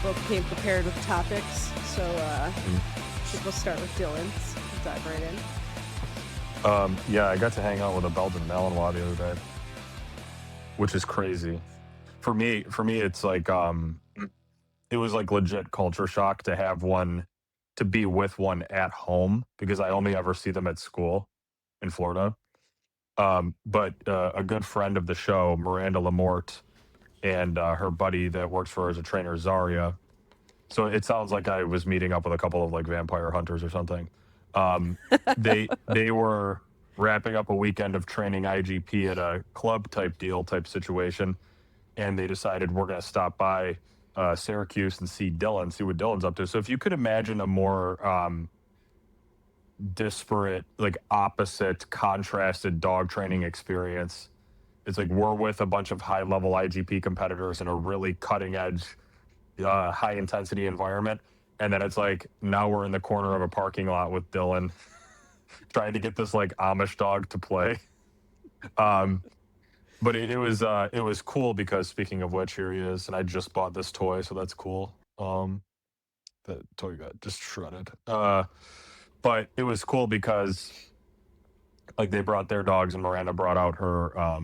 both came prepared with topics, so I think we'll start with Dylan's. We'll dive right in. Yeah, I got to hang out with a Belgian Malinois the other day, which is crazy. For me, it's like it was like legit culture shock to have one, to be with one at home because I only ever see them at school in Florida. But a good friend of the show, Miranda Lamorte, and her buddy that works for her as a trainer, Zaria. So it sounds like I was meeting up with a couple of like vampire hunters or something. Um, they were wrapping up a weekend of training IGP at a club type situation, and they decided we're going to stop by Syracuse and see what Dylan's up to. So if you could imagine a more disparate, like opposite, contrasted dog training experience, it's like we're with a bunch of high level IGP competitors in a really cutting edge, high intensity environment. And then it's like now we're in the corner of a parking lot with Dylan trying to get this like Amish dog to play. But it was cool because, speaking of which, here he is, and I just bought this toy, so that's cool. The toy got just shredded. But it was cool because like they brought their dogs, and Miranda brought out her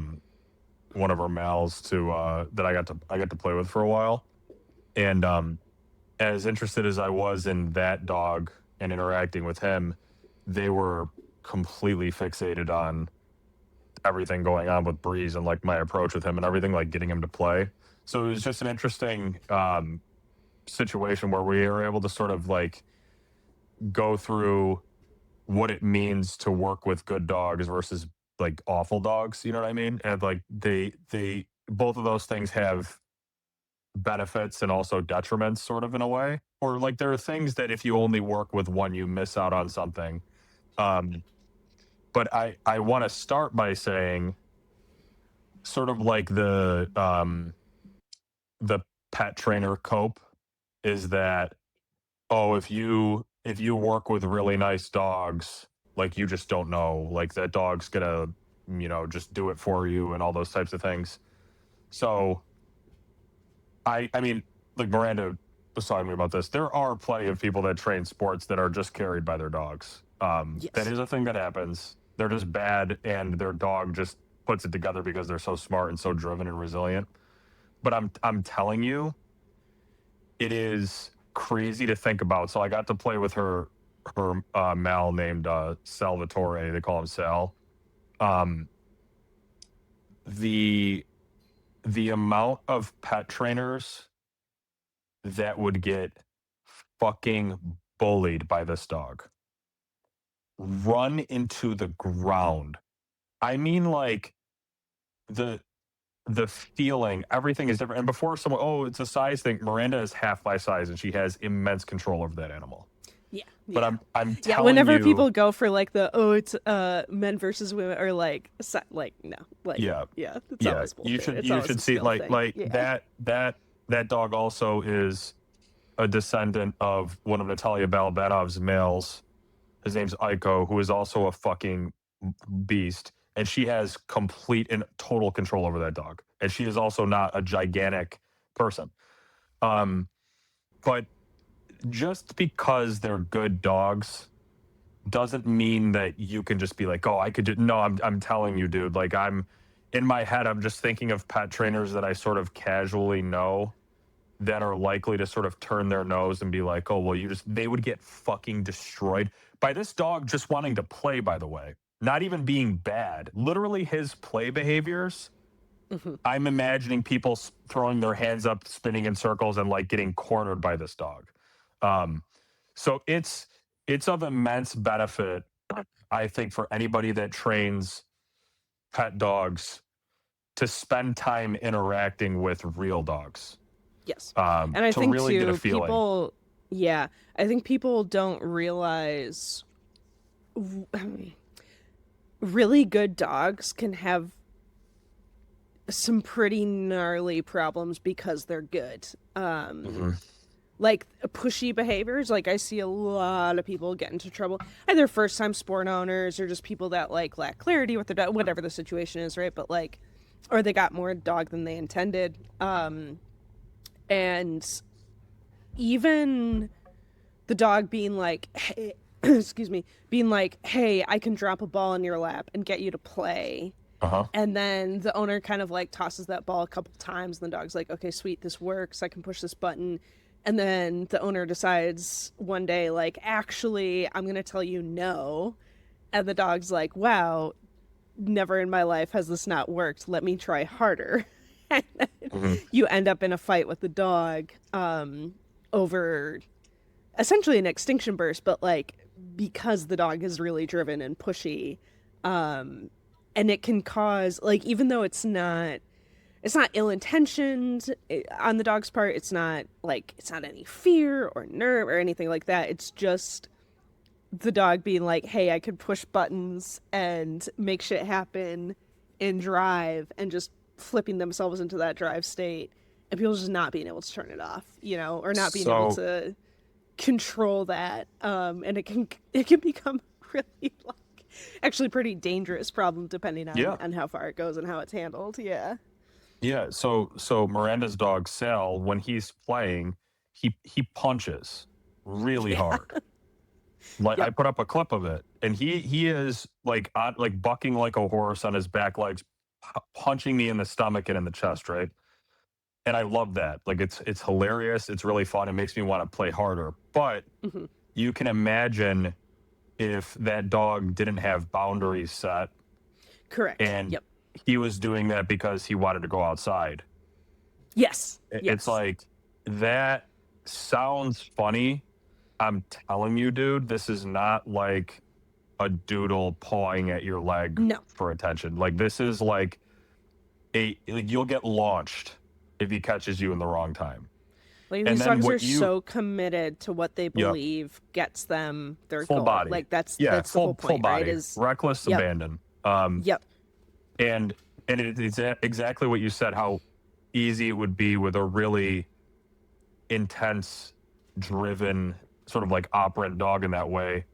one of her mals to that I got to play with for a while. And as interested as I was in that dog and interacting with him, they were completely fixated on everything going on with Breeze and like my approach with him and everything, like getting him to play. So it was just an interesting situation where we were able to sort of like go through what it means to work with good dogs versus like awful dogs, you know what I mean? And like they both of those things have benefits and also detriments, sort of, in a way. Or like there are things that if you only work with one, you miss out on something. But I want to start by saying, sort of like the pet trainer cope is that, oh, if you work with really nice dogs, like you just don't know, like that dog's gonna, just do it for you and all those types of things. So I mean, like Miranda was talking to me about this. There are plenty of people that train sports that are just carried by their dogs. Yes. That is a thing that happens. They're just bad, and their dog just puts it together because they're so smart and so driven and resilient. But I'm telling you, it is crazy to think about. So I got to play with her Mal named Salvatore. They call him Sal. The amount of pet trainers that would get fucking bullied by this dog, run into the ground. I mean, like the feeling, everything is different. And before someone, oh, it's a size thing. Miranda is half my size, and she has immense control over that animal. Yeah. But I'm Yeah, telling whenever you, people go for like the it's men versus women, or like no, like yeah, it's always bullshit. you should see like yeah. that dog also is a descendant of one of Natalia Balabanov's males. His name's Aiko, who is also a fucking beast, and she has complete and total control over that dog. And she is also not a gigantic person. But just because they're good dogs doesn't mean that you can just be like, oh, I could do. No, I'm telling you, dude. Like, I'm in my head, I'm just thinking of pet trainers that I sort of casually know that are likely to sort of turn their nose and be like, oh, well, they would get fucking destroyed by this dog just wanting to play, by the way, not even being bad. Literally his play behaviors. Mm-hmm. I'm imagining people throwing their hands up, spinning in circles, and like getting cornered by this dog. So it's of immense benefit, I think, for anybody that trains pet dogs to spend time interacting with real dogs. Yes. And I think really too, get a feeling. I think people don't realize really good dogs can have some pretty gnarly problems because they're good. Like pushy behaviors, like I see a lot of people get into trouble, either first time sport owners or just people that like lack clarity with their dog, whatever the situation is, right? But like, or they got more dog than they intended. And even the dog being like, hey, excuse me, being like, hey, I can drop a ball in your lap and get you to play. Uh-huh. And then the owner kind of like tosses that ball a couple times, and the dog's like, okay, sweet, this works. I can push this button. And then the owner decides one day, like, actually, I'm going to tell you no. And the dog's like, wow, never in my life has this not worked. Let me try harder. And then Mhm. you end up in a fight with the dog over essentially an extinction burst, but like because the dog is really driven and pushy. And it can cause, like, even though it's not ill intentioned on the dog's part, it's not any fear or nerve or anything like that. It's just the dog being like, hey, I could push buttons and make shit happen in drive, and just flipping themselves into that drive state, and people just not being able to turn it off, or not being able So to control that. And it can become really like actually pretty dangerous problem depending on yeah, how far it goes and how it's handled. Yeah. yeah. So Miranda's dog Sal, when he's playing, he punches really Yeah. hard. Like I Yep. put up a clip of it, and he is like like bucking like a horse on his back legs, punching me in the stomach and in the chest, right? And I love that. Like it's hilarious. It's really fun. It makes me want to play harder. But Hmm. you can imagine if that dog didn't have boundaries set Correct. and Yep. he was doing that because he wanted to go outside. Yes. It's Yes. like that sounds funny. I'm telling you, dude, this is not like a doodle pawing at your leg No. for attention. Like this is like like you'll get launched if he catches you in the wrong time. Like, And these then dogs are what you so committed to what they yep, believe gets them their full goal. body. Like, that's Yeah, the whole full point, right? body. Is Reckless yep. abandon. Yep. And it's exactly what you said, how easy it would be with a really intense, driven, sort of like operant dog in that way.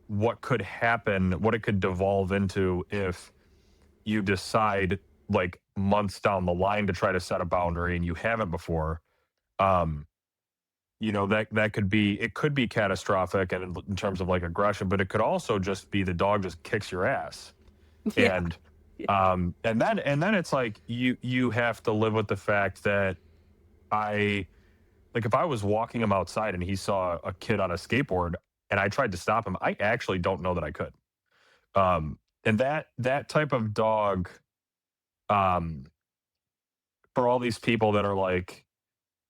What could happen, what it could devolve into if you decide like months down the line to try to set a boundary and you haven't before. Um, that could be, it could be catastrophic and in terms of like aggression, but it could also just be the dog just kicks your ass. Yeah. And Yeah. and then it's like you have to live with the fact that I like if I was walking him outside and he saw a kid on a skateboard and I tried to stop him, I actually don't know that I could. And that type of dog, um, for all these people that are like,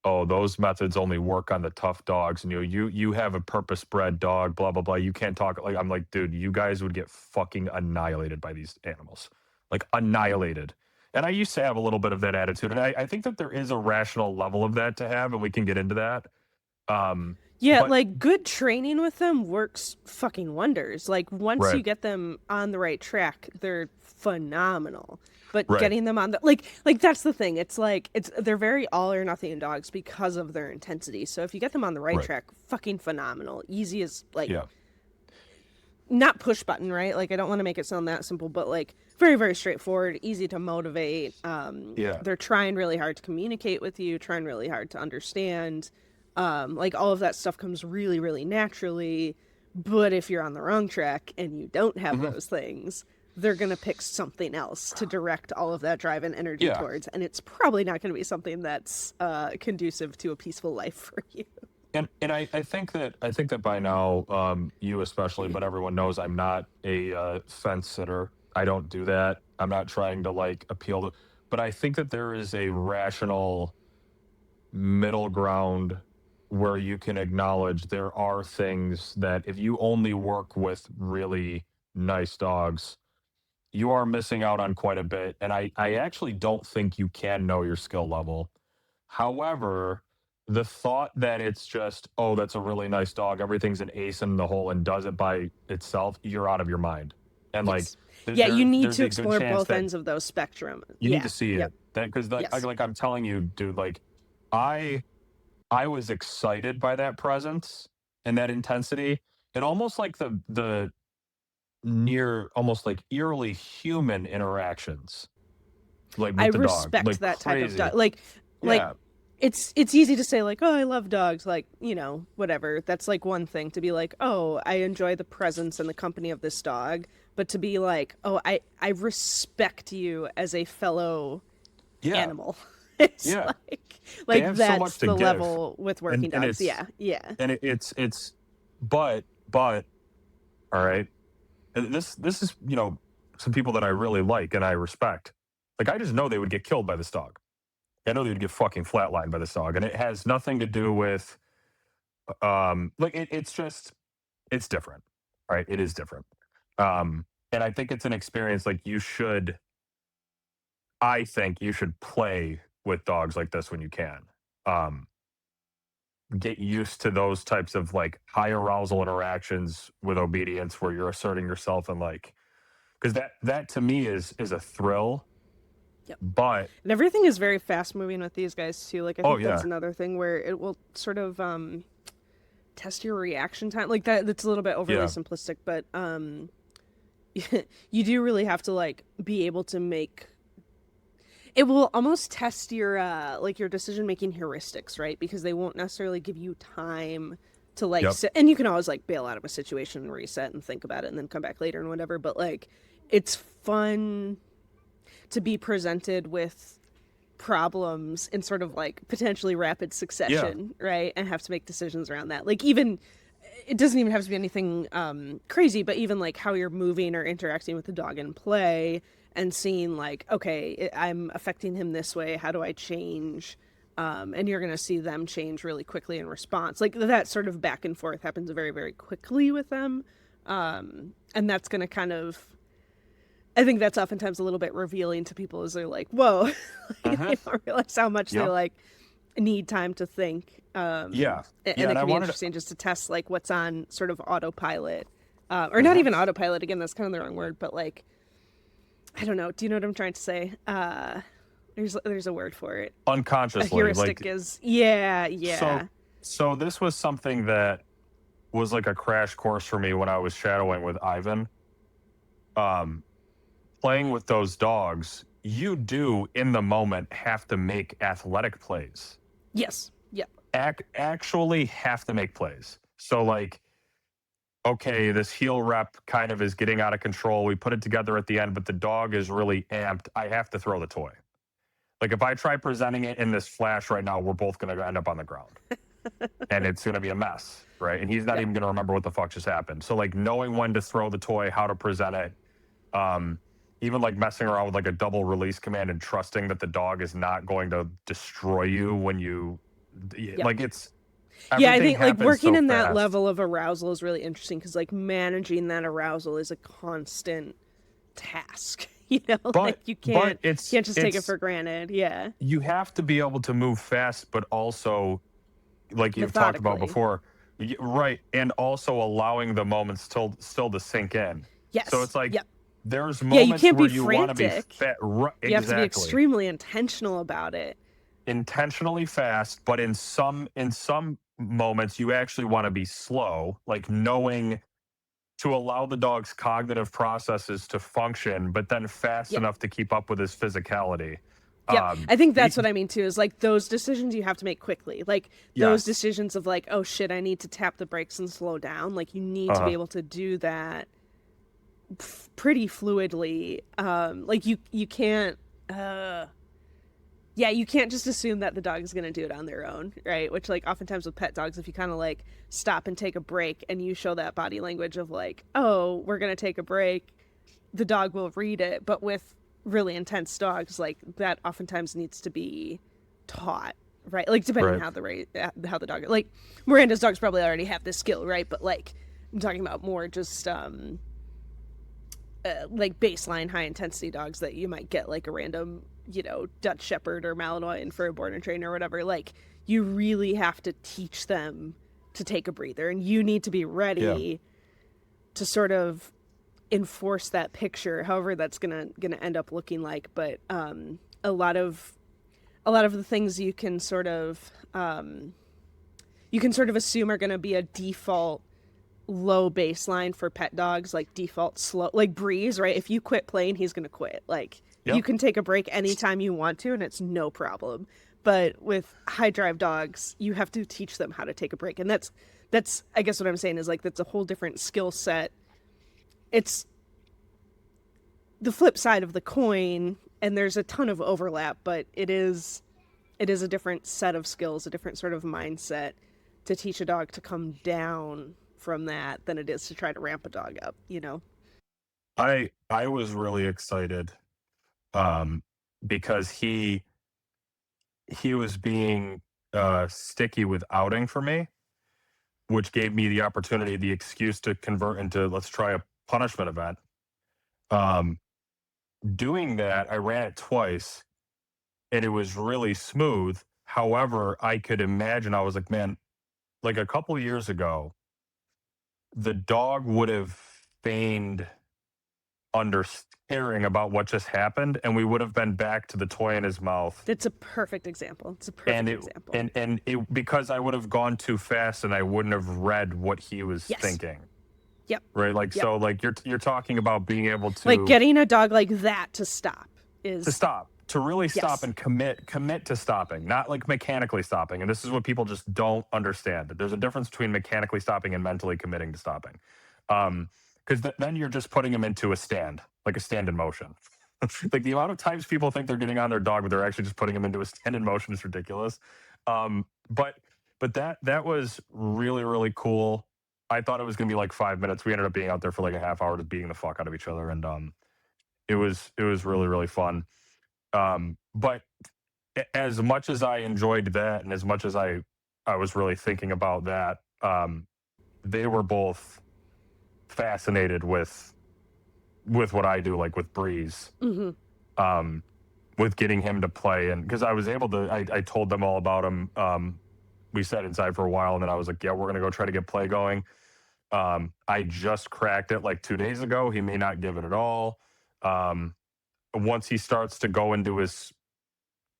oh, those methods only work on the tough dogs, and you have a purpose bred dog, blah blah blah. You can't talk like I'm like, dude, you guys would get fucking annihilated by these animals, like annihilated. And I used to have a little bit of that attitude, and I think that there is a rational level of that to have, and we can get into that. Um, Yeah, but like good training with them works fucking wonders. Like once right, you get them on the right track, they're phenomenal. But right, getting them on the like that's the thing. It's like they're very all or nothing dogs because of their intensity. So if you get them on the right right, track, fucking phenomenal. Easy as like yeah, not push button, right? Like I don't want to make it sound that simple, but like very very straightforward, easy to motivate. yeah, They're trying really hard to communicate with you, trying really hard to understand. Like all of that stuff comes really really naturally. But if you're on the wrong track and you don't have mhm, those things, they're going to pick something else to direct all of that drive and energy yeah. towards, and it's probably not going to be something that's conducive to a peaceful life for you. And I think that by now, you especially, but everyone knows I'm not a fence sitter. I don't do that. I'm not trying to like appeal to, but I think that there is a rational middle ground where you can acknowledge there are things that if you only work with really nice dogs, you are missing out on quite a bit. And I actually don't think you can know your skill level. However, the thought that it's just, oh, that's a really nice dog, everything's an ace in the hole and does it by itself, you're out of your mind. And like Yes. Yeah, you need there's to a good explore chance both that ends of those spectrum. you need Yeah. to see Yep. it. That because Yes. like I'm telling you, dude, like I I was excited by that presence and that intensity. And almost like the near almost like eerily human interactions like I with the dog, respect like that type of dog. crazy. Like Yeah. it's easy to say like, oh, I love dogs, like, you know, whatever. That's like one thing to be like, oh, I enjoy the presence and the company of this dog, but to be like, oh, I respect you as a fellow Yeah, animal. It's yeah. They like have so that's much to the give, level with and working dogs. Yeah, yeah. it's but all right. And this is, you know, some people that I really like and I respect. Like I just know they would get killed by this dog. I know they would get fucking flatlined by this dog, and it has nothing to do with like it's just it's different, right? It is different, and I think it's an experience like you should. I think you should play with dogs like this when you can. Um, get used to those types of like high arousal interactions with obedience where you're asserting yourself and like because that to me is a thrill. Yep. But And everything is very fast moving with these guys too. Like I oh think that's yeah, another thing where it will sort of test your reaction time. Like that's a little bit overly yeah, simplistic, but you do really have to like be able to make it will almost test your like your decision making heuristics, right? Because they won't necessarily give you time to like yep, sit, and you can always like bail out of a situation and reset and think about it and then come back later and whatever, but like it's fun to be presented with problems in sort of like potentially rapid yeah, succession, right? And have to make decisions around that. Like even it doesn't even have to be anything crazy, but even like how you're moving or interacting with the dog in play and seeing like, okay, I'm affecting him this way. How do I change? And you're going to see them change really quickly in response. Like that sort of back and forth happens very, very quickly with them. And that's going to kind of, I think that's oftentimes a little bit revealing to people as they're like, whoa, uh-huh. they don't realize how much they Yep, like need time to think. yeah, yeah. And it And I can be wanted interesting just to test like what's on sort of autopilot, or not uh-huh. even autopilot. Again, that's kind of the wrong word, but like I don't know. Do you know what I'm trying to say? There's a word for it. A Unconsciously heuristic like is yeah, so yeah. so this was something that was like a crash course for me when I was shadowing with Ivan. Um, playing with those dogs, you do in the moment have to make athletic plays. Yes, yep, Actually have to make plays. So like, okay, this heel rep kind of is getting out of control. We put it together at the end, but the dog is really amped. I have to throw the toy. Like if I try presenting it in this flash right now, we're both going to end up on the ground and it's going to be a mess, right? And he's not yep, even going to remember what the fuck just happened. So like knowing when to throw the toy, how to present it, um, even like messing around with like a double release command and trusting that the dog is not going to destroy you when you yep. like it's Yeah, I everything think like happens working so in that fast. level of arousal is really interesting because like managing that arousal is a constant task. You know, like But you but can't just take it it's for granted. Yeah, you have to be able to move fast, but also like you've talked about methodically. before, right? And also allowing the moments still to sink in. So Yes. it's like Yep. there's Yeah, you moments can't where be you want to be frantic. fat, You have to be exactly extremely intentional about it. intentionally fast, but in some moments you actually want to be slow, like knowing to allow the dog's cognitive processes to function, but then fast Yep. enough to keep up with his physicality. Yep. Um, I think that's e- what I mean too, is like those decisions you have to make quickly. Like those yes, decisions of like, oh shit, I need to tap the brakes and slow down. Like you need to be uh, able to do that pretty fluidly. Like you can't uh yeah, you can't just assume that the dog is going to do it on their own, right? Which like oftentimes with pet dogs, if you kind of like stop and take a break and you show that body language of like, oh, we're going to take a break, the dog will read it. But with really intense dogs, like that oftentimes needs to be taught, right? Like depending right. how how the dog, like Miranda's dogs probably already have this skill, right? But like I'm talking about more just like baseline high intensity dogs that you might get like a random, you know, Dutch Shepherd or Malinois for a board and train or whatever. Like you really have to teach them to take a breather, and you need to be Yeah. ready to sort of enforce that picture, however that's gonna end up looking like. But a lot of the things you can sort of assume are gonna be a default low baseline for pet dogs, like default slow, like Breeze, right? If you quit playing, he's gonna quit. Like you Yep. can take a break anytime you want to, and it's no problem. But with high drive dogs, you have to teach them how to take a break. And that's I guess what I'm saying is like that's a whole different skill set. It's the flip side of the coin, and there's a ton of overlap, but it is a different set of skills, a different sort of mindset to teach a dog to come down from that than it is to try to ramp a dog up, you know? I was really excited um because he was being sticky with outing for me, which gave me the opportunity, the excuse to convert into let's try a punishment event. Um Doing that, I ran it twice and it was really smooth. However, I could imagine, I was like, man, like a couple years ago, the dog would have feigned understanding about what just happened, and we would have been back to the toy in his mouth. That's a perfect example. It's a And perfect it example. and it because I would have gone too fast and I wouldn't have read what he was Yes. thinking. Yep. Right? Like Yep. so like you're talking about being able Like to getting a dog like that to stop is stop, to really stop yes. and commit to stopping, not like mechanically stopping. And this is what people just don't understand. There's a difference between mechanically stopping and mentally committing to stopping. Because then you're just putting them into a stand, like a stand in motion. Like the amount of times people think they're getting on their dog, but they're actually just putting them into a stand in motion is ridiculous. But that was really really cool. I thought it was going to be like 5 minutes. We ended up being out there for like a half hour, just beating the fuck out of each other, and it was really really fun. But as much as I enjoyed that, and as much as I was really thinking about that, they were both fascinated with what I do, like with Breeze, Mm-hmm. um, with getting him to play, and because I was able to, I told them all about him. We sat inside for a while, and then I was like, yeah, we're gonna go try to get play going. I just cracked it like 2 days ago. He may not give it at all. Um, Once he starts to go into his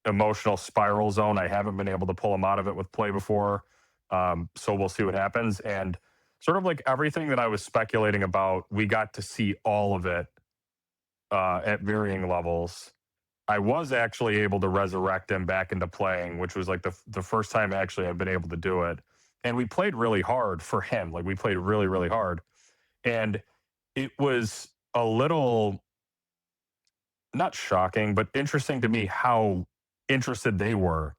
emotional spiral zone, I haven't been able to pull him out of it with play before. So we'll see what happens. And sort of like everything that I was speculating about, we got to see all of it at varying levels. I was actually able to resurrect him back into playing, which was like the first time actually I've been able to do it. And we played really hard for him. Like we played really, really hard. And it was a little not shocking, but interesting to me how interested they were,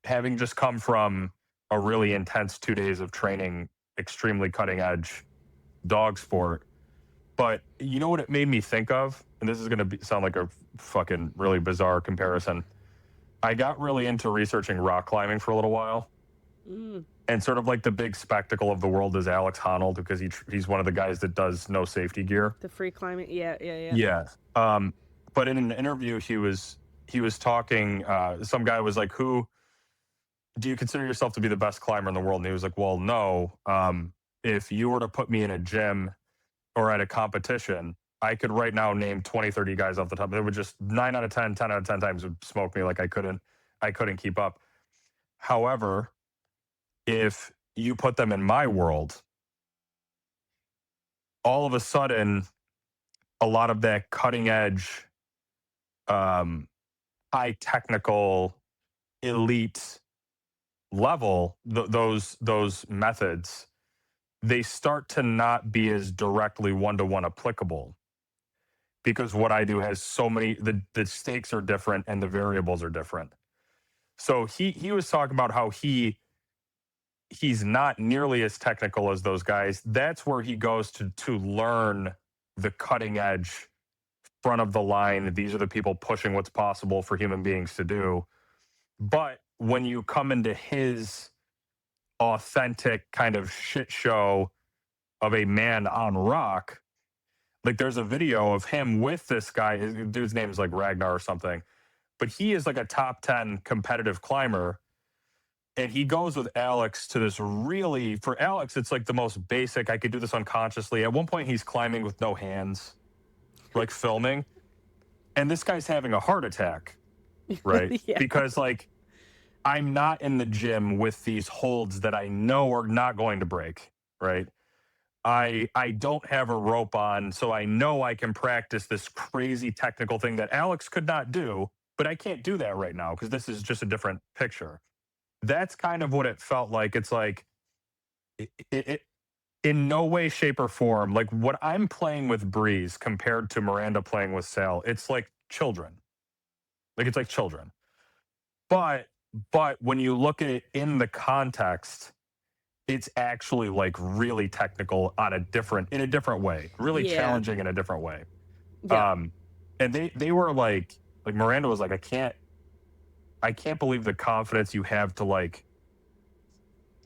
having just come from a really intense 2 days of training, extremely cutting edge dog sport. But you know what it made me think of? And this is going to sound like a fucking really bizarre comparison. I got really into researching rock climbing for a little while. Mm. And sort of like the big spectacle of the world is Alex Honnold, because he's one of the guys that does no safety gear. The free climbing, yeah. Yeah. But in an interview, he was talking. Some guy was like, "Who do you consider yourself to be the best climber in the world?" And he was like, "Well, no. If you were to put me in a gym or at a competition, I could right now name 20, 30 guys off the top. It would just 9 out of 10, 10 out of 10 times would smoke me. Like I couldn't keep up. However, if you put them in my world, all of a sudden, a lot of that cutting edge, um, high technical, elite level, those methods, they start to not be as directly one-to-one applicable, because what I do has so many, the stakes are different and the variables are different. So he was talking about how he's not nearly as technical as those guys. That's where he goes to learn the cutting edge, front of the line. These are the people pushing what's possible for human beings to do. But when you come into his authentic kind of shit show of a man on rock, like there's a video of him with this guy. His dude's name is like Ragnar or something, but he is like a top 10 competitive climber. And he goes with Alex to this really, for Alex, it's like the most basic. I could do this unconsciously. At one point, he's climbing with no hands, like filming. And this guy's having a heart attack, right? Yeah. Because like I'm not in the gym with these holds that I know are not going to break, right? I don't have a rope on, so I know I can practice this crazy technical thing that Alex could not do, but I can't do that right now because this is just a different picture. That's kind of what it felt like. It's like it in no way, shape, or form, like what I'm playing with Breeze compared to Miranda playing with Sal, it's like children. Like it's like children. But when you look at it in the context, it's actually like really technical on in a different way, really Yeah. challenging in a different way. Yep. Um, and they were like Miranda was like, I can't believe the confidence you have to like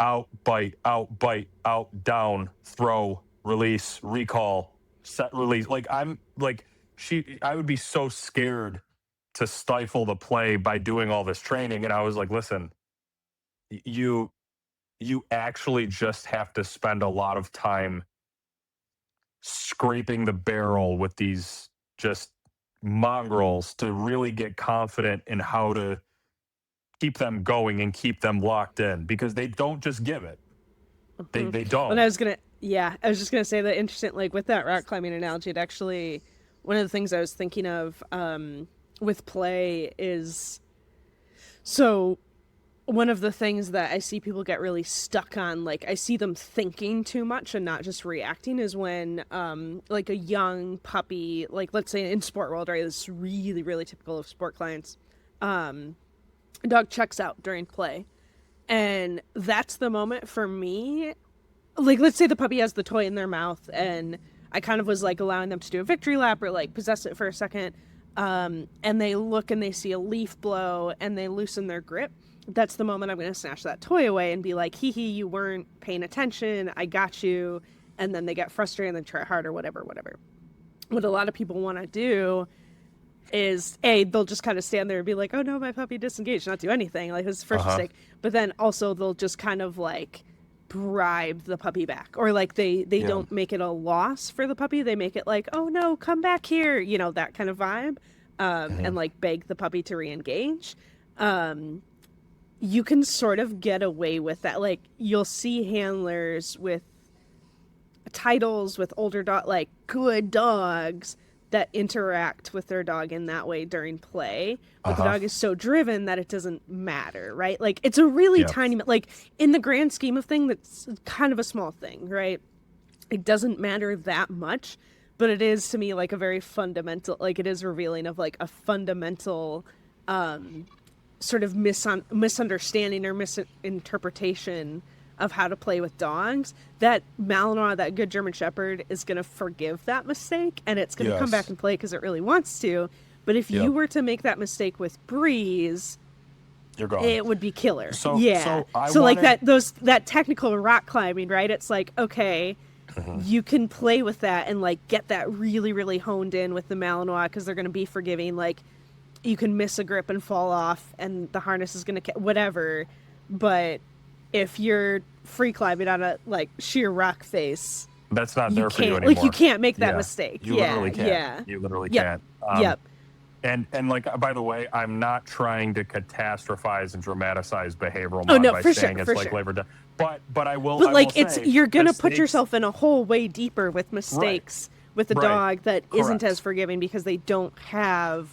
out bite, out down, throw, release, recall, set, release. Like I'm like I would be so scared to stifle the play by doing all this training. And I was like, listen, you actually just have to spend a lot of time scraping the barrel with these just mongrels to really get confident in how to keep them going and keep them locked in because they don't just give it. Hmm. They When don't. I was just gonna say that interesting, like with that rock climbing analogy, it actually, one of the things I was thinking of with play is, so one of the things that I see people get really stuck on, like I see them thinking too much and not just reacting, is when like a young puppy, like let's say in sport world, right? This is really, really typical of sport clients. A dog checks out during play. And that's the moment for me. Like, let's say the puppy has the toy in their mouth, and I kind of was like allowing them to do a victory lap or like possess it for a second. And they look and they see a leaf blow and they loosen their grip. That's the moment I'm going to snatch that toy away and be like, hee hee, you weren't paying attention. I got you. And then they get frustrated and they try harder, whatever, whatever. What a lot of people want to do is they'll just kind of stand there and be like, oh no, my puppy disengaged, not do anything, like his Uh first huh. mistake. But then also they'll just kind of like bribe the puppy back, or like they Yeah. don't make it a loss for the puppy, they make it like, oh no, come back here, that kind of vibe. And Mhm. like beg the puppy to re-engage. You can sort of get away with that. Like you'll see handlers with titles with older dog, like good dogs that interact with their dog in that way during play, Uh but the huh. dog is so driven that it doesn't matter, right? Like it's a really Yeah. tiny, like in the grand scheme of thing, that's kind of a small thing, right? It doesn't matter that much, but it is to me like a very fundamental, like it is revealing of like a fundamental sort of misunderstanding or misinterpretation of how to play with dogs. That Malinois, that good German Shepherd, is going to forgive that mistake and it's going to come back Yes. and play because it really wants to. But if you Yep. were to make that mistake with Breeze, You're gone. it would be killer. So Yeah. I So like wanted. that technical rock climbing, right? It's like, okay, Mhm. you can play with that and like get that really, really honed in with the Malinois because they're going to be forgiving. Like you can miss a grip and fall off and the harness is going to whatever. But if you're free climbing on a like sheer rock face, That's not you there for you can't, like you anymore. can't make that Yeah. mistake. You Yeah, literally can't. yeah. You literally Yep. can't. Yep. And like by the way, I'm not trying to catastrophize and dramatize behavioral Oh mod no, by for sure, saying it's for like sure. labor death. But But I will like it's, say you're the gonna put stakes. yourself in a hole way deeper with Right. mistakes with a Right. dog that isn't as Correct. forgiving because they don't have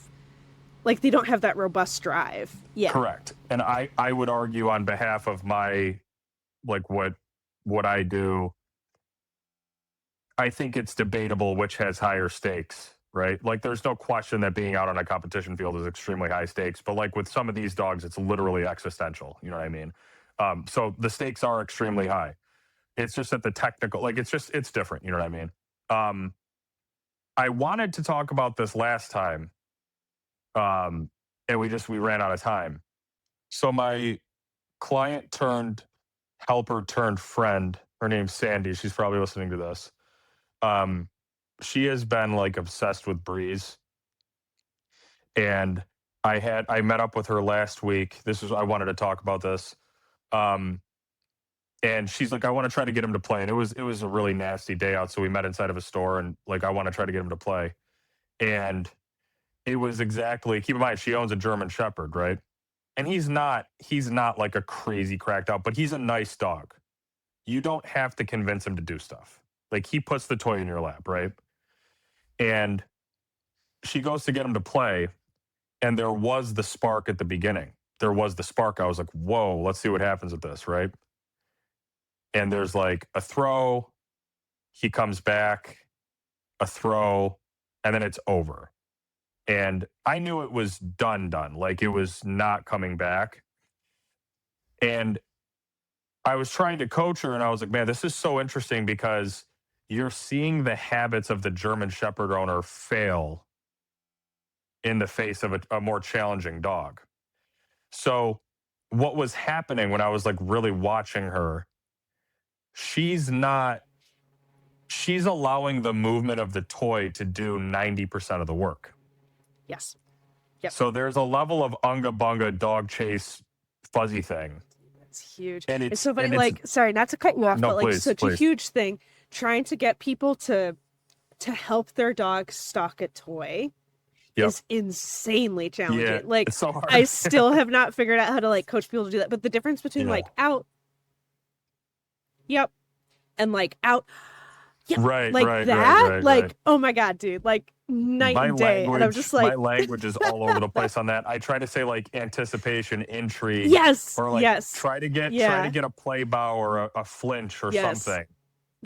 that robust drive. Yeah. Correct. And I would argue on behalf of my like what I do, I think it's debatable which has higher stakes, right? Like there's no question that being out on a competition field is extremely high stakes, but like with some of these dogs, it's literally existential. You know what I mean? So the stakes are extremely high. It's just that the technical, like it's different. You know what I mean? Um, I wanted to talk about this last time, um, and we ran out of time. So my client turned helper turned friend. Her name's Sandy. She's probably listening to this. Um, she has been like obsessed with Breeze, and I met up with her last week. This is I wanted to talk about this. Um, and she's like, I want to try to get him to play. And it was a really nasty day out, so we met inside of a store, and like I want to try to get him to play. And it was exactly. Keep in mind, she owns a German Shepherd, right? And he's not like a crazy cracked out, but he's a nice dog. You don't have to convince him to do stuff. Like he puts the toy in your lap, right? And she goes to get him to play, And there was the spark at the beginning. There was the spark. I was like, whoa, let's see what happens with this, right? And there's like a throw, he comes back, a throw, and then it's over. And I knew it was done. Like it was not coming back. And I was trying to coach her, and I was like, man, this is so interesting because you're seeing the habits of the German Shepherd owner fail in the face of a more challenging dog. So, what was happening when I was like really watching her, she's not, she's allowing the movement of the toy to do 90% of the work. Yes. Yep. So, there's a level of unga bunga dog chase fuzzy thing. It's huge. And It's so funny, and like, sorry, not to cut you off, no, but like please, such a please. huge thing. Trying to get people to help their dog stalk a toy Yep. is insanely challenging. Yeah, Like it's so hard. I still have not figured out how to like coach people to do that. But the difference between Yeah. like out, yep, and like out, yep, Right, like right, that, right, like right. oh my god, dude, like night and day. And I'm just like, my language is all over the place on that. I try to say like anticipation, intrigue, yes, or like yes, try to get yeah, a play bow or a flinch or yes, something.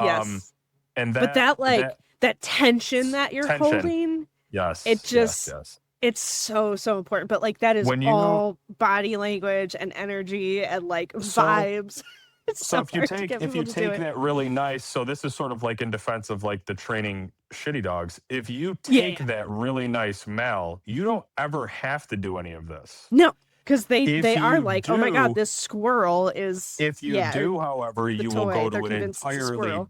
yes. And But that like that tension that you're tension. holding, Yes, it just yes. it's so important. But like that is When you- all body language and energy and like vibes. It's So so if you hard to take get if you people to do take it. that really nice, so this is sort of like in defense of like the training shitty dogs. If you Yeah, take yeah. that really nice Mal, you don't ever have to do any of this. No, because they If are you like, oh my god, do- this squirrel is If you do, however, you will toy, go they're to an convinced it's a entirely squirrel.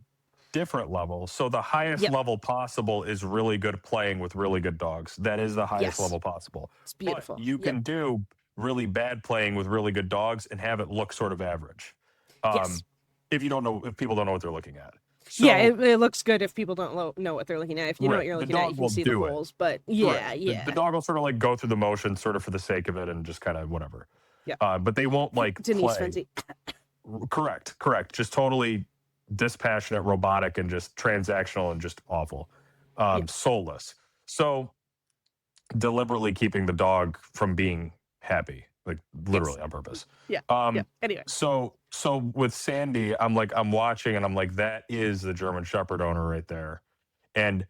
different level. So the highest Yep. level possible is really good playing with really good dogs. That is the highest Yes. level possible. It's beautiful. But you can do really bad playing with really good dogs and have it look sort of average. Yes. If people don't know what they're looking at. So, Yeah, it looks good if people don't know what they're looking at. If you know Right, what you're the looking at, dog you will can see the do it. holes. But yeah, right, yeah. The dog will sort of like go through the motion sort of for the sake of it and just kind of whatever. Yeah. But they won't like Denise play. Frenzy. Correct. Just totally dispassionate, robotic, and just transactional and just awful. Soulless. So deliberately keeping the dog from being happy, like literally on purpose. Yeah. Anyway. So with Sandy, I'm watching and I'm like, that is the German Shepherd owner right there. And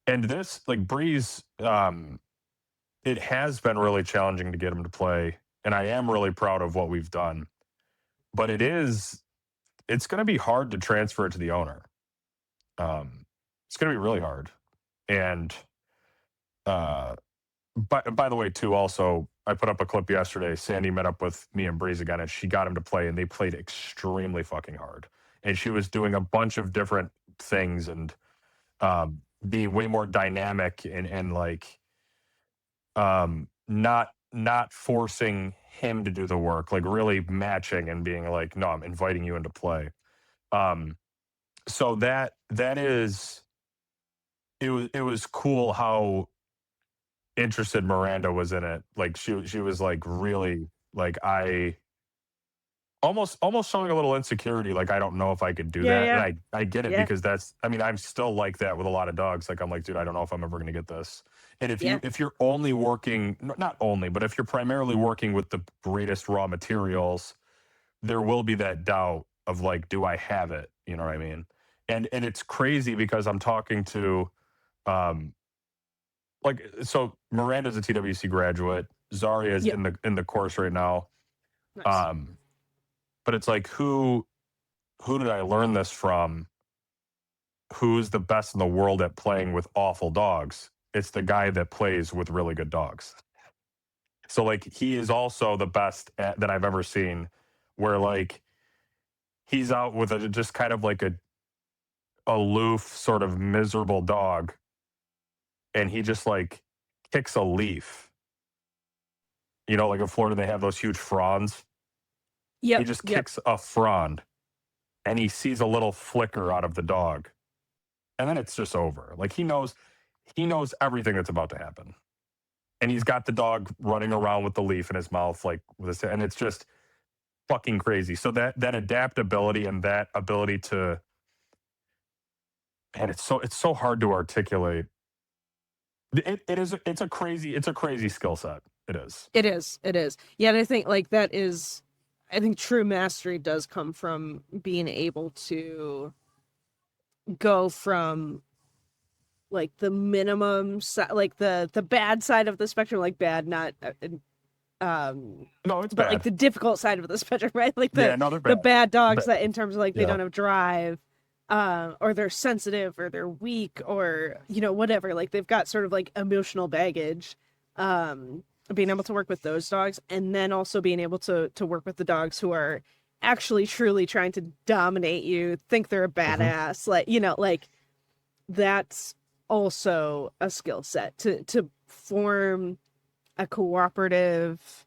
this like Breeze, it has been really challenging to get him to play. And I am really proud of what we've done. But it's going to be hard to transfer it to the owner. It's going to be really hard. And by the way, too, also, I put up a clip yesterday. Sandy met up with me and Breeze again, and she got him to play, and they played extremely fucking hard. And she was doing a bunch of different things and being way more dynamic and like not forcing him to do the work, like really matching and being like, no, I'm inviting you into play. So that is it was cool how interested Miranda was in it. Like she was like really like I almost showing a little insecurity, like I don't know if I could do that. Yeah. And I get it because I'm still like that with a lot of dogs. Like I'm like, dude, I don't know if I'm ever gonna get this. And if you're only working, not only, but if you're primarily working with the greatest raw materials, there will be that doubt of like, do I have it? You know what I mean? And it's crazy because I'm talking to so Miranda's a TWC graduate. Zaria is in the course right now. Nice. But it's like who did I learn this from? Who's the best in the world at playing with awful dogs? It's the guy that plays with really good dogs. So like he is also the best that I've ever seen, where like he's out with just kind of like a aloof, sort of miserable dog, and he just like kicks a leaf. You know, like in Florida they have those huge fronds. Yep. He just kicks a frond, and he sees a little flicker out of the dog, and then it's just over. Like he knows everything that's about to happen, and he's got the dog running around with the leaf in his mouth, like with his, and it's just fucking crazy. So that adaptability and that ability to, man, it's so hard to articulate. it's a crazy skill set. It is. It is. Yeah, and I think like that is, I think true mastery does come from being able to go from like the minimum like the bad side of the spectrum, like bad, not No, it's but like bad. the difficult side of the spectrum, right? Like Yeah, no, they're the bad. bad dogs But that in terms of like they yeah. don't have drive, or they're sensitive or they're weak or whatever. Like they've got sort of like emotional baggage. Being able to work with those dogs, and then also being able to work with the dogs who are actually truly trying to dominate you, think they're a Hmm. badass, like like that's also a skill set to form a cooperative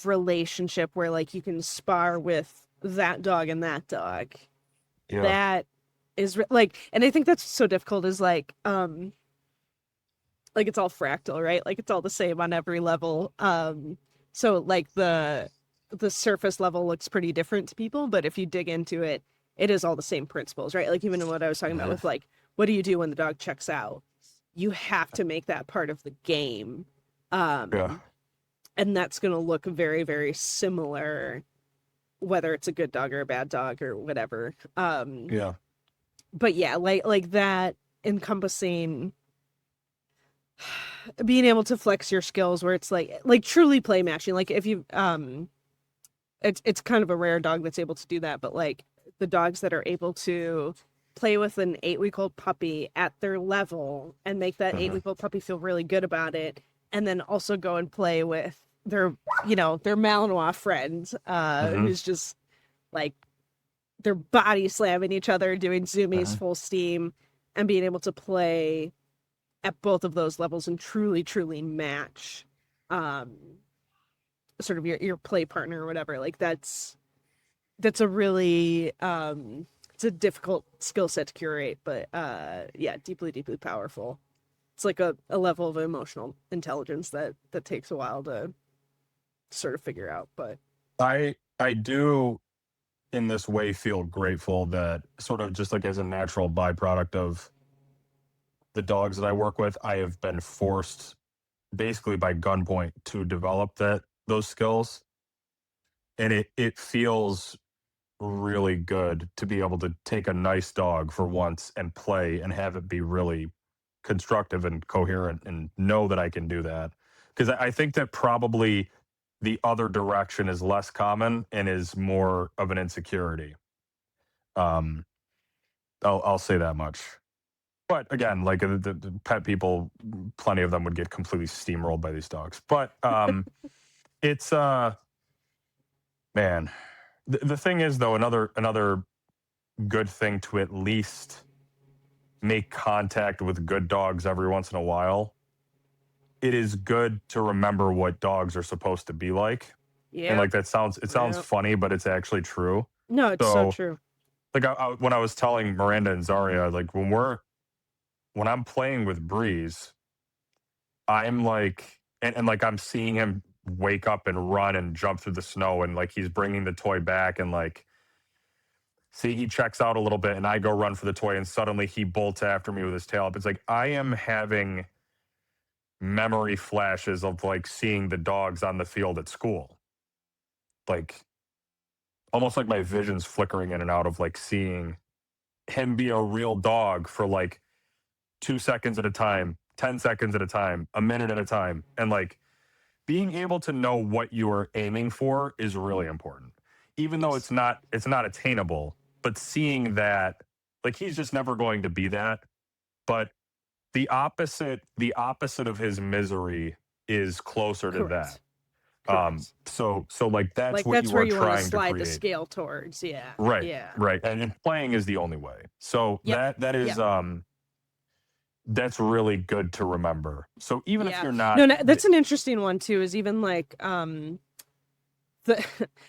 relationship where like you can spar with that dog and that dog. Yeah. That is like, and I think that's so difficult is like it's all fractal, right? Like it's all the same on every level. So like the surface level looks pretty different to people, but if you dig into it, it is all the same principles, right? Like even in what I was talking about Hmm. with like, what do you do when the dog checks out? You have to make that part of the game. Yeah. Um, and that's going to look very, very similar, whether it's a good dog or a bad dog or whatever. Yeah. But yeah, like that encompassing being able to flex your skills where it's like truly play matching. Like if you it's kind of a rare dog that's able to do that, but like the dogs that are able to play with an 8 week old puppy at their level and make that 8 Hmm. week old puppy feel really good about it, and then also go and play with their their Malinois friend, Hmm. who's just like their body slamming each other, doing zoomies Hmm. full steam, and being able to play at both of those levels and truly match um sort of your play partner or whatever. Like that's a really it's a difficult skill set to curate, but yeah, deeply powerful. It's like a level of emotional intelligence that takes a while to sort of figure out, but I do in this way feel grateful that sort of just like as a natural byproduct of the dogs that I work with, I have been forced basically by gunpoint to develop those skills. And it feels really good to be able to take a nice dog for once and play and have it be really constructive and coherent and know that I can do that. Because I think that probably the other direction is less common and is more of an insecurity. Um, I'll say that much. But again, like the pet people, plenty of them would get completely steamrolled by these dogs. But it's man, the thing is though, another good thing to at least make contact with good dogs every once in a while. It is good to remember what dogs are supposed to be like. And yeah, like it sounds yeah. funny, but it's actually true. No, it's so So true. like when I was telling Miranda and Zaria, like when I'm playing with Breeze, I'm like, and like I'm seeing him wake up and run and jump through the snow, and like he's bringing the toy back, and like, see, he checks out a little bit, and I go run for the toy, and suddenly he bolts after me with his tail up. It's like I am having memory flashes of like seeing the dogs on the field at school, like almost like my vision's flickering in and out of like seeing him be a real dog for like 2 seconds at a time, 10 seconds at a time, a minute at a time, and like being able to know what you are aiming for is really important, even though Yes, it's not attainable. But seeing that, like, he's just never going to be that. But the opposite of his misery is closer to that. correct, correct. So like that's Like what that's you where are you want to trying to slide the create. scale towards. Yeah, Right, yeah, right. And playing is the only way. So yep, that is yep. that's really good to remember. So even if Yeah. you're No, not no, that's an interesting one too, is even like the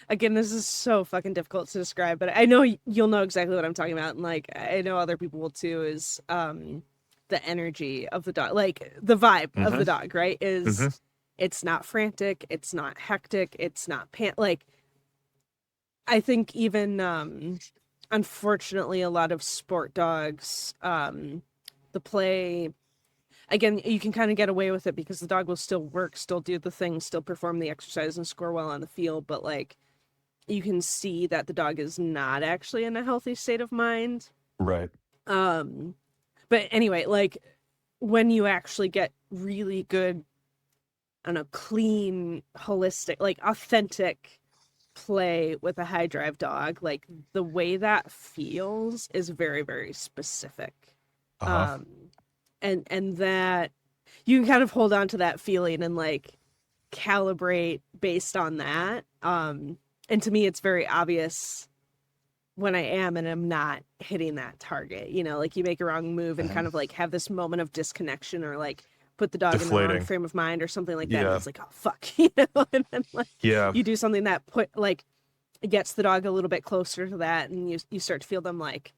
again, this is so fucking difficult to describe, but I know you'll know exactly what I'm talking about, and like I know other people will too, is the energy of the dog, like the vibe of the Mhm, dog, right? Is mhm, it's not frantic, it's not hectic, it's not like I think even unfortunately a lot of sport dogs the play again, you can kind of get away with it because the dog will still work, still do the things, still perform the exercise and score well on the field, but like you can see that the dog is not actually in a healthy state of mind. Right. But anyway, like when you actually get really good on a clean, holistic, like authentic play with a high drive dog, like the way that feels is very, very specific. Uh-huh. Um, and that you can kind of hold on to that feeling and like calibrate based on that. And to me, it's very obvious when I am and I'm not hitting that target. You know, like you make a wrong move and kind of like have this moment of disconnection or like put the dog in the wrong Deflating. frame of mind or something like that. And Yeah. it's like, oh fuck, you know, and then like Yeah. you do something that gets the dog a little bit closer to that, and you start to feel them like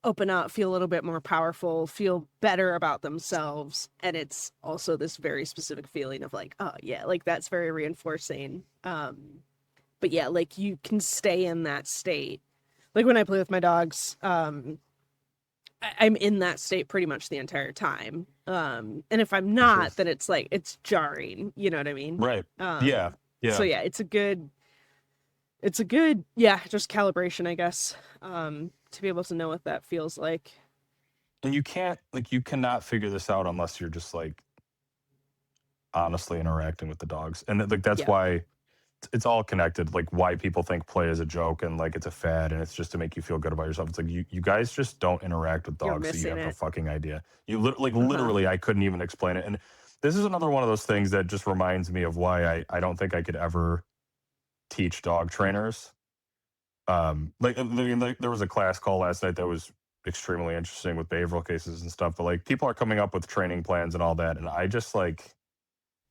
open up, feel a little bit more powerful, feel better about themselves. And it's also this very specific feeling of like, oh yeah, like that's very reinforcing. But yeah, like you can stay in that state. Like when I play with my dogs, I'm in that state pretty much the entire time. And if I'm not, then it's like, it's jarring, you know what I mean? Right. Yeah. Yeah. So yeah, it's a good, yeah, just calibration, I guess, to be able to know what that feels like. And you cannot figure this out unless you're just like honestly interacting with the dogs. And like that's Yeah. why it's all connected, like why people think play is a joke and like it's a fad and it's just to make you feel good about yourself. It's like you guys just don't interact with You're dogs, so you missing have no it. fucking idea. Literally, I couldn't even explain it. And this is another one of those things that just reminds me of why I don't think I could ever teach dog trainers. There was a class call last night that was extremely interesting with behavioral cases and stuff, but like people are coming up with training plans and all that, and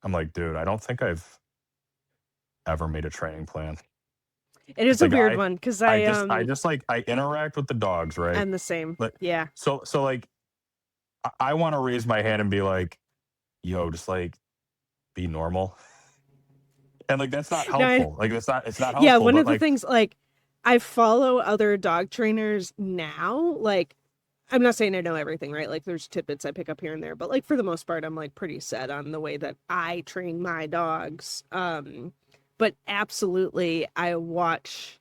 I'm like, dude, I don't think I've ever made a training plan. It is It's a like weird one because I just like I interact with the dogs, right? I'm the same. But Yeah. so like I want to raise my hand and be like, yo, just like be normal. And like that's not helpful. Like it's not helpful. Yeah, one but of the like things, like I follow other dog trainers now. Like I'm not saying I know everything, right? Like there's tidbits I pick up here and there, but like for the most part, I'm like pretty set on the way that I train my dogs. But absolutely, I watch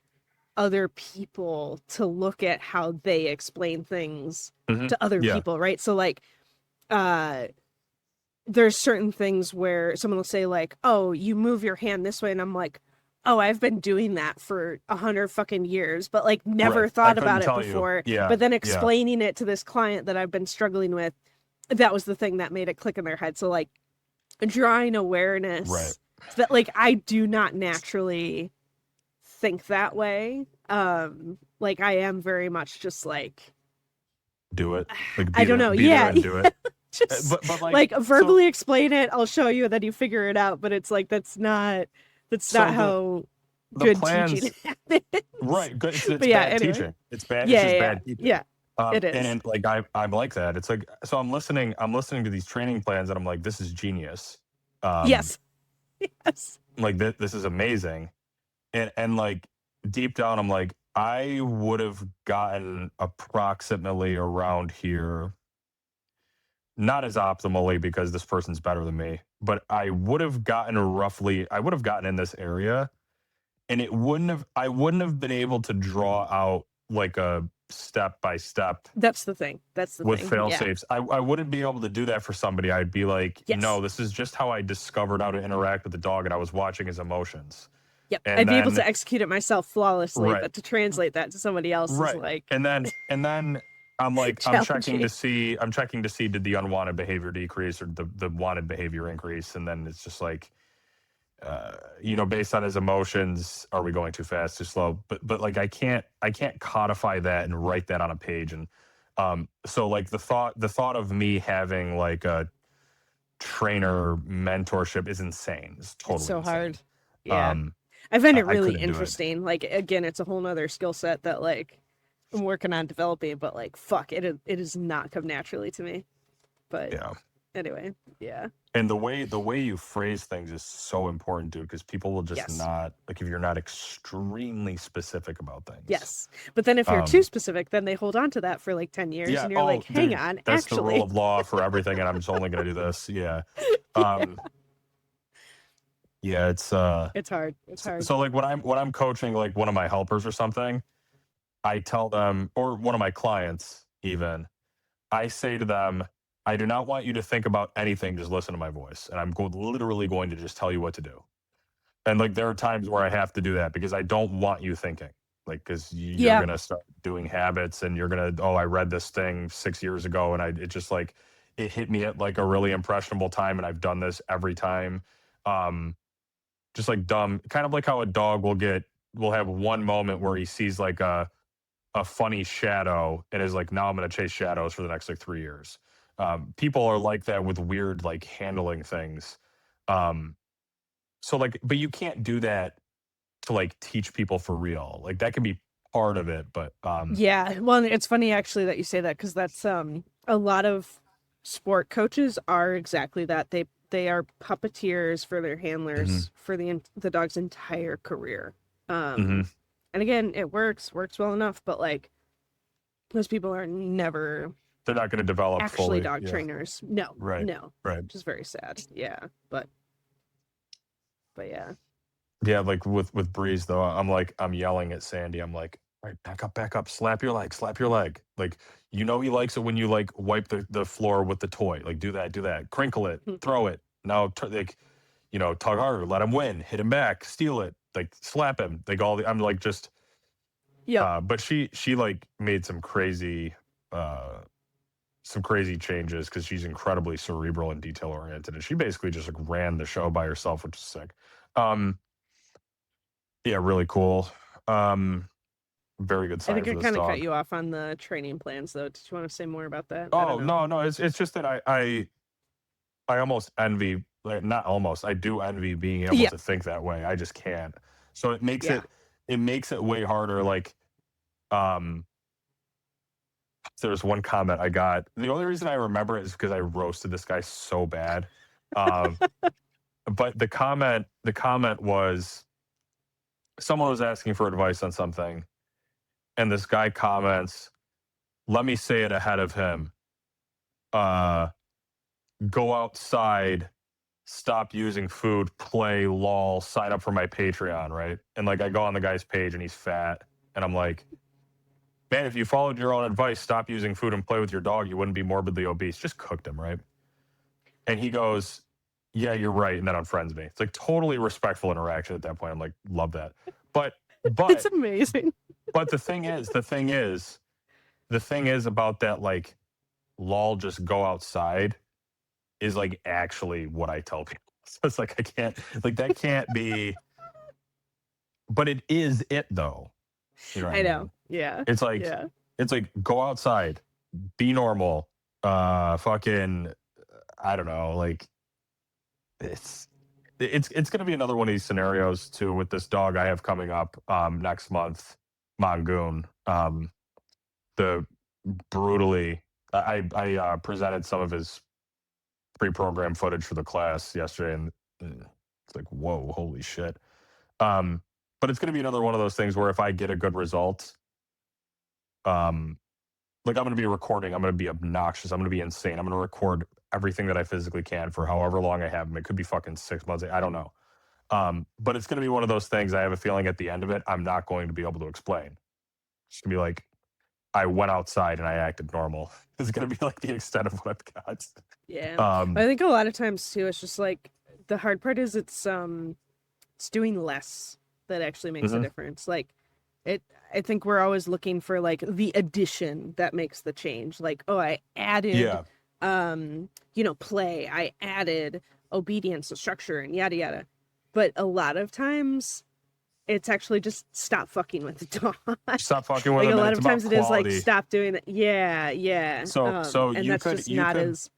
other people to look at how they explain things to other yeah, people, right? So like, uh, there's certain things where someone will say like, "Oh, you move your hand this way," and I'm like, "Oh, I've been doing that for 100 fucking years, but like never right. I thought couldn't about it tell you. before." Yeah, But then yeah, explaining it to this client that I've been struggling with, that was the thing that made it click in their head. So like drawing right. awareness that like I do not naturally think that way. Like I am very much just like, Do it. Like I don't know. be there Yeah. and do it. Just But like so verbally explain it, I'll show you, and then you figure it out. But it's like that's not so how the good teaching plans, happens. right? Good. It's But yeah, bad anyway. teaching. It's bad. It's Yeah, just yeah, bad teaching. yeah. It And, is. and like I'm like that. It's like so I'm listening to these training plans and I'm like, this is genius. Um, Yes. Yes. like this is amazing. And like deep down, I'm like, I would have gotten approximately around here, not as optimally because this person's better than me, but I would have gotten in this area, and I wouldn't have been able to draw out like a step by step That's the thing. That's the with thing. fail Yeah. safes. I wouldn't be able to do that for somebody. I'd be like, Yes. no, this is just how I discovered how to interact with the dog, and I was watching his emotions. Yep. And I'd be able then to execute it myself flawlessly, right, but to translate that to somebody else is right. like And then I'm like, challenging. I'm checking to see did the unwanted behavior decrease or the wanted behavior increase. And then it's just like, based on his emotions, are we going too fast, too slow? But like I can't codify that and write that on a page. And so like the thought of me having like a trainer mentorship is insane. It's It's totally so insane. hard. Yeah. Um, I find it I really couldn't do it. interesting. Like again, it's a whole nother skill set that like I'm working on developing, but like fuck, it has not come naturally to me. But Yeah. Anyway, yeah. And the way you phrase things is so important, dude, because people will just Yes. not like if you're not extremely specific about things. Yes. But then if you're too Um, specific, then they hold on to that for like 10 years yeah. and you're Oh, like, hang dude, on, that's the rule actually. of law for everything, and I'm just only gonna do this. Yeah. Yeah. Um, yeah. It's It's hard. It's hard. so like when I'm coaching like one of my helpers or something, I tell them, or one of my clients even, I say to them, I do not want you to think about anything. Just listen to my voice, and I'm literally going to just tell you what to do. And like there are times where I have to do that because I don't want you thinking, like, because you're Yeah. gonna start doing habits, and you're gonna, oh, I read this thing 6 years ago, and it just like it hit me at like a really impressionable time, and I've done this every time. Um, just like dumb, kind of like how a dog will have one moment where he sees like a funny shadow and is like, now I'm going to chase shadows for the next like 3 years. People are like that with weird like handling things. Um, so like, but you can't do that to like teach people for real. Like that can be part of it, but Yeah. Well, it's funny actually that you say that because that's a lot of sport coaches are exactly that. They are puppeteers for their mhm, handlers for the dog's entire career. mhm. And again, it works well enough, but like those people are never They're not going to develop actually fully. dog Yeah, trainers. No, right, no. right. Which is very sad. Yeah. But yeah. Yeah, like with Breeze though, I'm yelling at Sandy. I'm like, all right, back up, slap your leg, slap your leg. Like, he likes it when you like wipe the floor with the toy. Like do that, crinkle it, throw it. Now like, tug harder, let him win, hit him back, steal it, like slap him. Like I'm like just Yep. but she like made uh some crazy changes because she's incredibly cerebral and detail oriented. And she basically just like ran the show by herself, which is sick. Um yeah, really cool. Um Very good I sign think I for this kind of cut dog. you off on the training plans though. Did you want to say more about that? I don't Oh know. no, it's just that I almost envy, like, not almost, I do envy being able Yeah. to think that way. I just can't. So Yeah. it makes it way harder. Like, um, there's one comment I got. The only reason I remember it is because I roasted this guy so bad. Um, but the comment was someone was asking for advice on something, and this guy comments, "Let me say it ahead of him. Uh, go outside, stop using food, play, lol, sign up for my Patreon," right? And like I go on the guy's page and he's fat. And I'm like, man, if you followed your own advice, stop using food and play with your dog, you wouldn't be morbidly obese. Just cooked him, right? And he goes, yeah, you're right. And then unfriends me. It's like totally respectful interaction at that point. I'm like, love that. But It's but amazing. but the thing is about that, like, lol, just go outside is like actually what I tell people. So it's like I can't, like, that can't be, but it is it though. You know what I I know. mean? Yeah. It's like Yeah. it's like go outside, be normal. Fucking, I don't know, like it's it's gonna be another one of these scenarios too with this dog I have coming up next month, Mongoon. The brutally I presented some of his pre-programmed footage for the class yesterday, and it's like, whoa, holy shit. Um, but it's going to be another one of those things where if I get a good result, um, like I'm going to be recording, I'm going to be obnoxious, I'm going to be insane, I'm going to record everything that I physically can for however long I have them. It could be fucking 6 months, I don't know. But it's going to be one of those things. I have a feeling at the end of it, I'm not going to be able to explain. It's going to be like, I went outside and I acted normal. It's going to be like the extent of what I've got. Yeah. I Um, think a lot of times too, it's just like the hard part is it's doing less that actually makes a mhm. difference. Like it I think we're always looking for like the addition that makes the change. Like, oh, I added Yeah, play, I added obedience and structure and yada yada. But a lot of times it's actually just stop fucking with the dog. stop fucking with Like a them, and lot it's of about times it is like quality. stop doing that. Yeah, yeah. So And you that's could just not as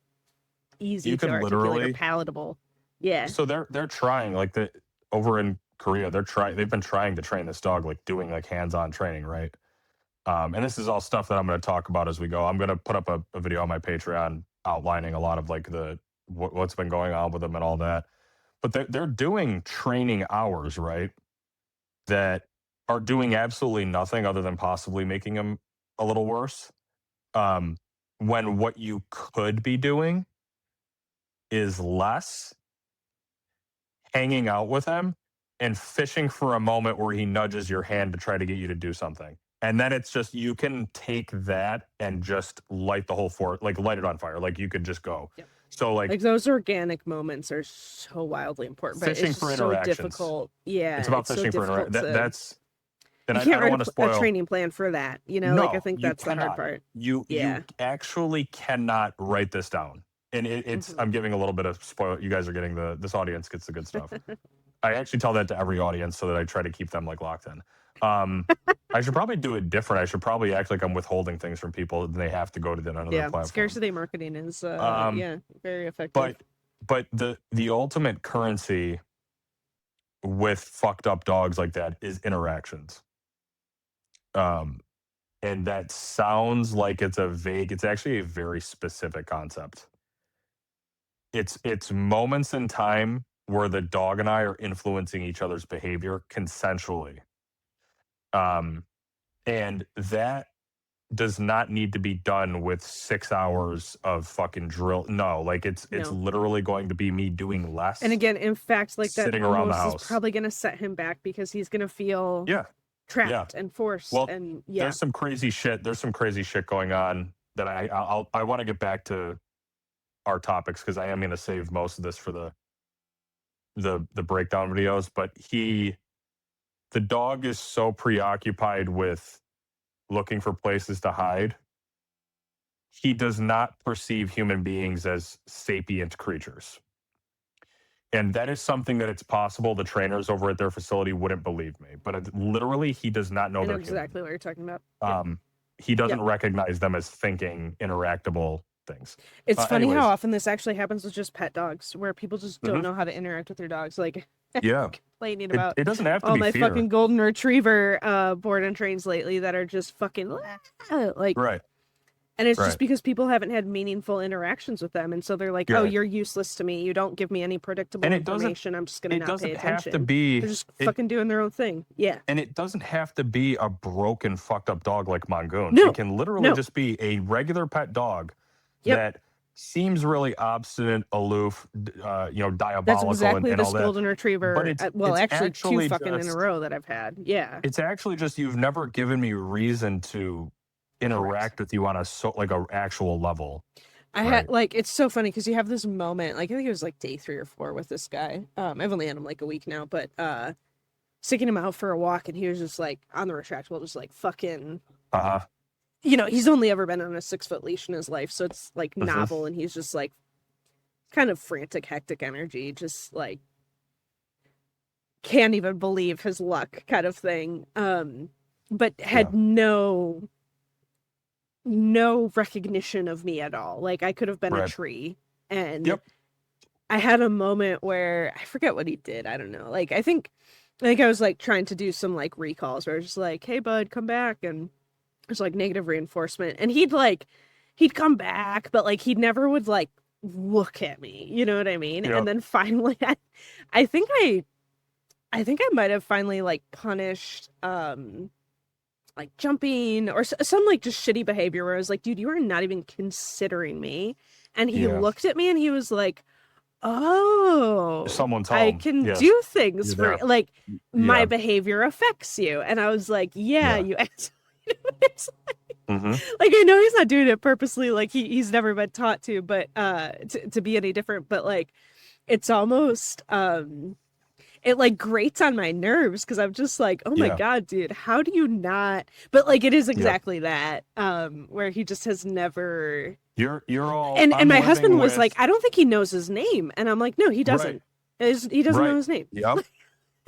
you easy to could articulate or literally, palatable. Yeah. so they're trying, like, the over in Korea, they've been trying to train this dog, like doing like hands-on training, right? And this is all stuff that I'm going to talk about as we go. I'm going to put up a video on my Patreon outlining a lot of like what's been going on with them and all that. But they're doing training hours, right? That are doing absolutely nothing other than possibly making them a little worse. Um, when what you could be doing is less, hanging out with him and fishing for a moment where he nudges your hand to try to get you to do something. And then it's just, you can take that and just light the whole fort, like light it on fire. Like you could just go. Yep. So like those organic moments are so wildly important, but fishing it's for just so interactions. difficult. Yeah, It's about fishing for difficult that's, and you I can't don't write want to spoil a training plan for that. You know, like I No, think you that's the hard cannot. part. You Yeah. actually cannot write this down. And it's I'm giving a little bit of spoil. You guys are getting this audience gets the good stuff. I actually tell that to every audience so that I try to keep them like locked in. I should probably do it different. I should probably act like I'm withholding things from people and they have to go to another platform. Scarcity marketing is very effective. But the ultimate currency with fucked up dogs like that is interactions. And that sounds like it's actually a very specific concept. It's moments in time where the dog and I are influencing each other's behavior consensually. And that does not need to be done with 6 hours of fucking drill. No, like it's literally going to be me doing less. And again, in fact, like that sitting around the house is probably going to set him back because he's going to feel trapped and forced. Well, and there's some crazy shit. There's some crazy shit going on that I want to get back to our topics because I am going to save most of this for the breakdown videos. But the dog is so preoccupied with looking for places to hide. He does not perceive human beings as sapient creatures. And that is something that it's possible the trainers over at their facility wouldn't believe me. But literally, he does not know I know they're exactly human. what you're talking about. He doesn't recognize them as thinking, interactable things. It's funny how often this actually happens with just pet dogs, where people just don't know how to interact with their dogs. Like, complaining about it doesn't have to be my fear. fucking golden retriever board and trains lately that are just fucking like right. And it's just because people haven't had meaningful interactions with them, and so they're like, "Oh, you're useless to me. You don't give me any predictable information. I'm just gonna not pay attention." It doesn't have to be. They're just fucking doing their own thing. Yeah. And it doesn't have to be a broken, fucked up dog like Mongoon. No. It can literally just be a regular pet dog that seems really obstinate, aloof, diabolical. That's exactly and this all that. golden retriever. But it's actually 2 fucking in a row that I've had. Yeah. It's actually just you've never given me reason to interact with you on a an actual level. I had it's so funny because you have this moment, like I think it was like day 3 or 4 with this guy. I've only had him like a week now, but sticking him out for a walk, and he was just like on the retractable, just like fucking he's only ever been on a 6-foot leash in his life, so it's like novel, and he's just like kind of frantic, hectic energy, just like can't even believe his luck kind of thing. But had no recognition of me at all. Like I could have been a tree. And I had a moment where I forget what he did. I don't know. Like I think I was like trying to do some like recalls where I was just like, "Hey bud, come back." And there's like negative reinforcement. And he'd come back, but like he never would like look at me. You know what I mean? And then finally I think I might have finally like punished like jumping or some like just shitty behavior where I was like, "Dude, you are not even considering me." And he looked at me and he was like, "Oh, someone I can do things for like my behavior affects you." And I was like, "Yeah, you actually." Like I know he's not doing it purposely. Like he's never been taught to, but to be any different. But like, it's almost it like grates on my nerves because I'm just like, "Oh my God, dude, how do you not?" But like, it is exactly that, where he just has never. You're all. And my husband was like, "I don't think he knows his name," and I'm like, "No, he doesn't. He doesn't know his name."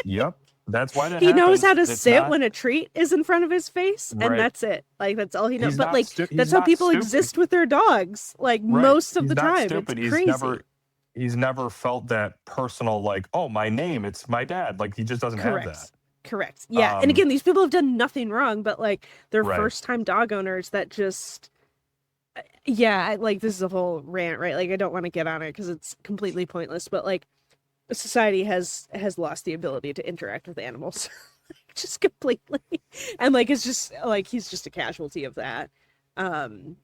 Yep. That's why he knows how to sit when a treat is in front of his face, and that's it. Like that's all he knows. But like that's how people exist with their dogs. Like most of the time, it's crazy. He's never felt that personal, like, "Oh, my name, it's my dad." Like he just doesn't have that. Correct. Yeah. And again, these people have done nothing wrong, but like they're first time dog owners that just Yeah, like this is a whole rant, right? Like I don't want to get on it because it's completely pointless, but like society has lost the ability to interact with animals just completely. And like it's just like he's just a casualty of that. Um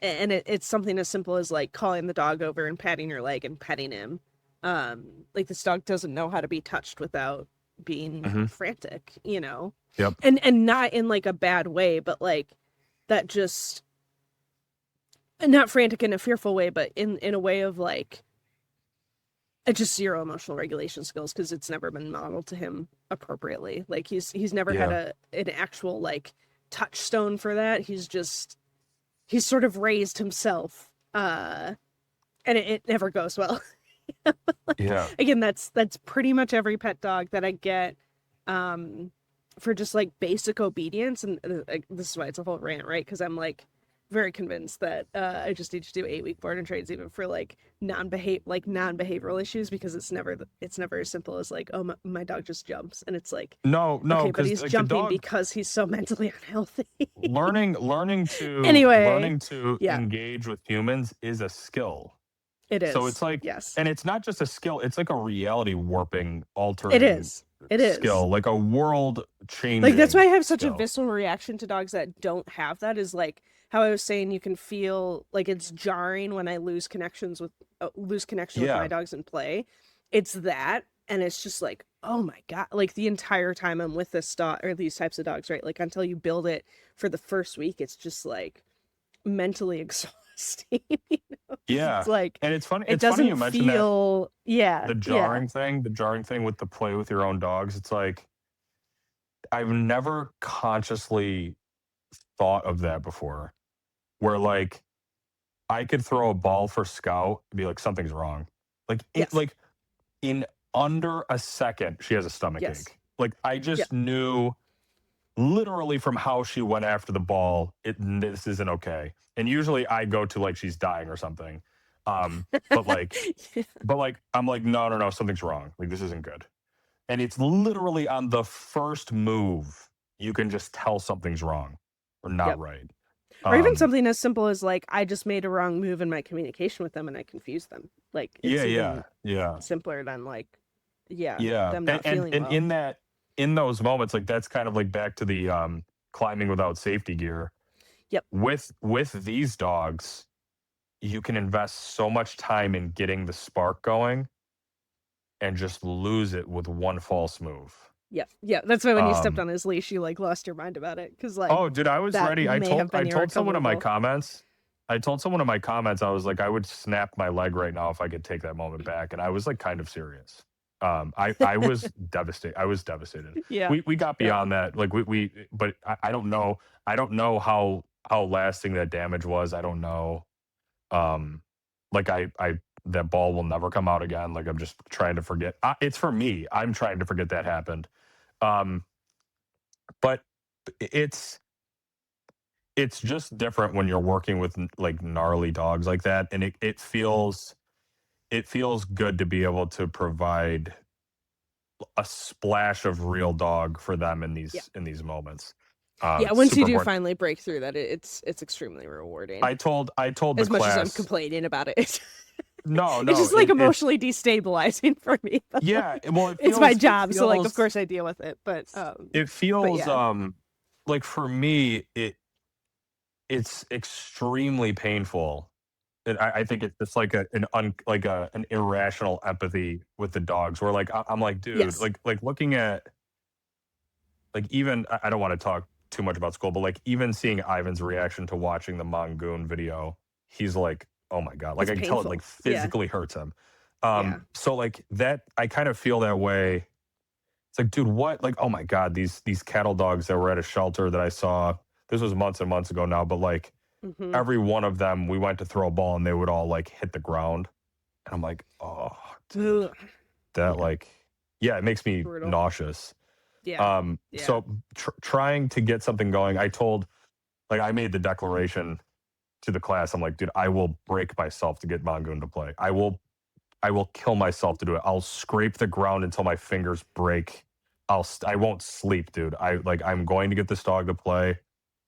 and it's something as simple as like calling the dog over and patting your leg and petting him. Like this dog doesn't know how to be touched without being Hmm. frantic, you know? Yep. And not in like a bad way, but like that just not frantic in a fearful way, but in a way of like just zero emotional regulation skills because it's never been modeled to him appropriately. Like he's never had Yeah. an actual like touchstone for that. He's sort of raised himself, and it never goes well. Yeah. Again, that's pretty much every pet dog that I get, um, for just like basic obedience, and this is why it's a whole rant, right? Because I'm like very convinced that I just need to do 8-week board and trains even for like non-behavioral issues because it's never as simple as like, oh, my dog just jumps, and it's like, No, no, okay, but because he's like the jumping dog because he's so mentally unhealthy. Anyway, learning to yeah, engage with humans is a skill. it So it's is. like, Yes, and it's not just a skill, it's like a reality warping, it altering is. It is. skill, like a world Like that's why I changing have such a skill. visceral reaction to dogs that don't have that. Is like how I was saying, you can feel like it's jarring when I lose connection with my Yeah. dogs in play. It's that, and it's just like, oh my god, like the entire time I'm with this dog or these types of dogs, right? Like until you build it for the first week, it's just like mentally exhausting. It's Yeah. like And it it's funny you doesn't mentioned that, feel, yeah, yeah, the jarring thing with the play with your own dogs. It's like I've never consciously thought of that before. Where like I could throw a ball for Scout and be like, something's wrong. Like it yes, like in under a second, she has a stomach yes, ache. Like I yeah. just knew literally from how she went after the ball, this isn't okay. And usually I go to like she's dying or something. Um, but like I'm like, no, no, no, something's wrong. Like this isn't good. And it's literally on the first move, you can just tell something's wrong or not Yep. right. Or even Um, something as simple as like I just made a wrong move in my communication with them and I confused them. Like yeah, it's yeah, even yeah. simpler than like, yeah, Yeah, them not feeling and well. in those moments, like that's kind of like back to the climbing without safety gear. Yep. With these dogs, you can invest so much time in getting the spark going and just lose it with one false move. Yep. Yeah. That's why when you stepped Um, on his leash, you like lost your mind about it. Cause like oh, dude, I was that ready. may have I been told someone in my irrecoverable. comments. I told someone in my comments, I was like, I would snap my leg right now if I could take that moment back, and I was like, kind of serious. I was devastated. I was devastated. Yeah. We got Yep. beyond that. Like but I don't know. I don't know how lasting that damage was. I don't know. Um, like I that ball will never come out again. Like I'm just trying to forget. It's for me. I'm trying to forget that happened. Um, but it's it's just different when you're working with like gnarly dogs like that, and it feels good to be able to provide a splash of real dog for them Yeah. in these moments. Yeah. Once you Super do important. finally break through that, it's extremely rewarding. I told the As much as I'm class, complaining about it. no, It's no, just like it's emotionally destabilizing for me. But yeah. like, Well, it's my job, so like of course I deal with it. it But feels yeah. like for me it's extremely painful. And I think it's just like an irrational empathy with the dogs where like I'm like, dude, Yes. like looking at like even I don't want to talk too much about school, but like even seeing Ivan's reaction to watching the Mongoon video, he's like, oh my God. Like It's I can tell it like painful. Yeah. physically hurts him. Yeah. So like that I kind of feel that way. It's like, dude, what? Like, oh my God, these cattle dogs that were at a shelter that I saw. This was months and months ago now, but like Hmm. every one of them, we went to throw a ball and they would all like hit the ground. And I'm like, oh, dude, Ugh. that Yeah. like, yeah, it makes me Brutal. nauseous. Yeah. Yeah. So trying to get something going, I made the declaration to the class. I'm like, dude, I will break myself to get Mongoon to play. I will kill myself to do it. I'll scrape the ground until my fingers break. I won't sleep, dude. I'm going to get this dog to play.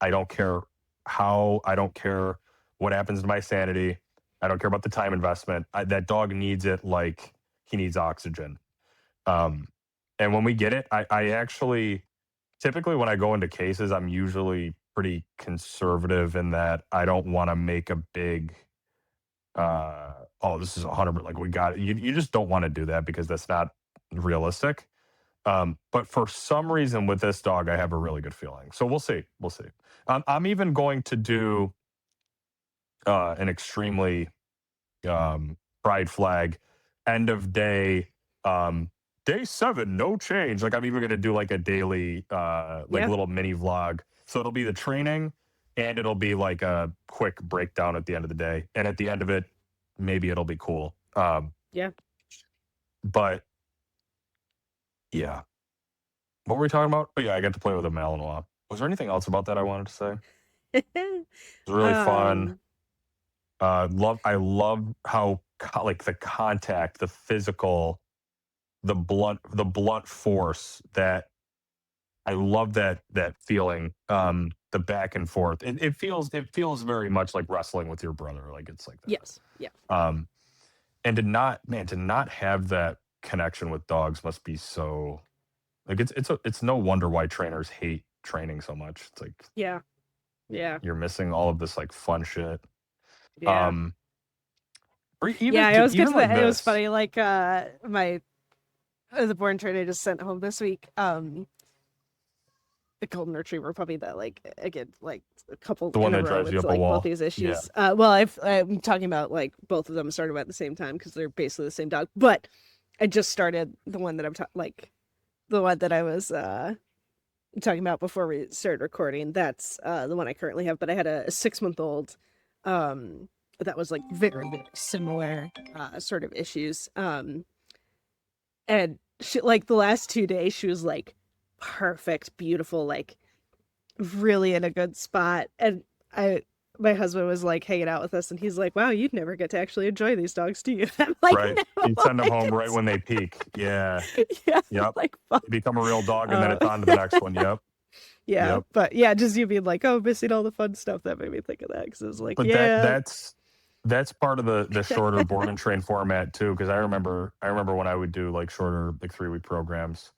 I don't care how, I don't care what happens to my sanity. I don't care about the time investment. That dog needs it like he needs oxygen. Um, and when we get it, I actually typically when I go into cases, I'm usually pretty conservative in that I don't want to make a big oh, this is 100 like we got it. You just don't want to do that because that's not realistic. But for some reason with this dog, I have a really good feeling. So we'll see. We'll see. I'm even going to do an extremely pride flag end of day day 7 no change, like I'm even going to do like a daily like Yeah. little mini vlog, so it'll be the training and it'll be like a quick breakdown at the end of the day, and at the end of it maybe it'll be cool. Yeah. But yeah, what were we talking about? Oh yeah, I got to play with a Malinois. Was there anything else about that I wanted to say? It was really fun. um I love how like the contact, the physical, the blunt force that I love that feeling. The back and forth. It feels very much like wrestling with your brother. Like it's like that. yes. Yeah. Um, and to not have that connection with dogs must be so like it's no wonder why trainers hate training so much. It's like Yeah. Yeah. you're missing all of this like fun shit. Yeah. Um, or Yeah, I always get even to like the, it was this. funny, like my the born trainer just sent home this week, the golden retriever puppy that, like, again, like a couple The one in a that row drives you with up a like both wall. these Yeah. issues. Well, I'm talking about like both of them started at the same time because they're basically the same dog. But I just started the one that like the one that I was talking about before we started recording. That's the one I currently have. But I had a 6 month old that was like very, very similar sort of issues. And she, like, the last 2 days she was like perfect, beautiful, like really in a good spot. And I my husband was like hanging out with us and he's like, wow, you'd never get to actually enjoy these dogs, do you? I'm like, Right. no. You send them Like, home right it's when they peak. Yeah. yeah, Yep. like fuck. They become a real dog and then uh it's on to the next one. Yep. yeah, Yep. but yeah, just you being like, oh, missing all the fun stuff, that made me think of that because it was like, But yeah. that's part of the shorter board and train format too. Cause I remember when I would do like shorter, like 3 week programs.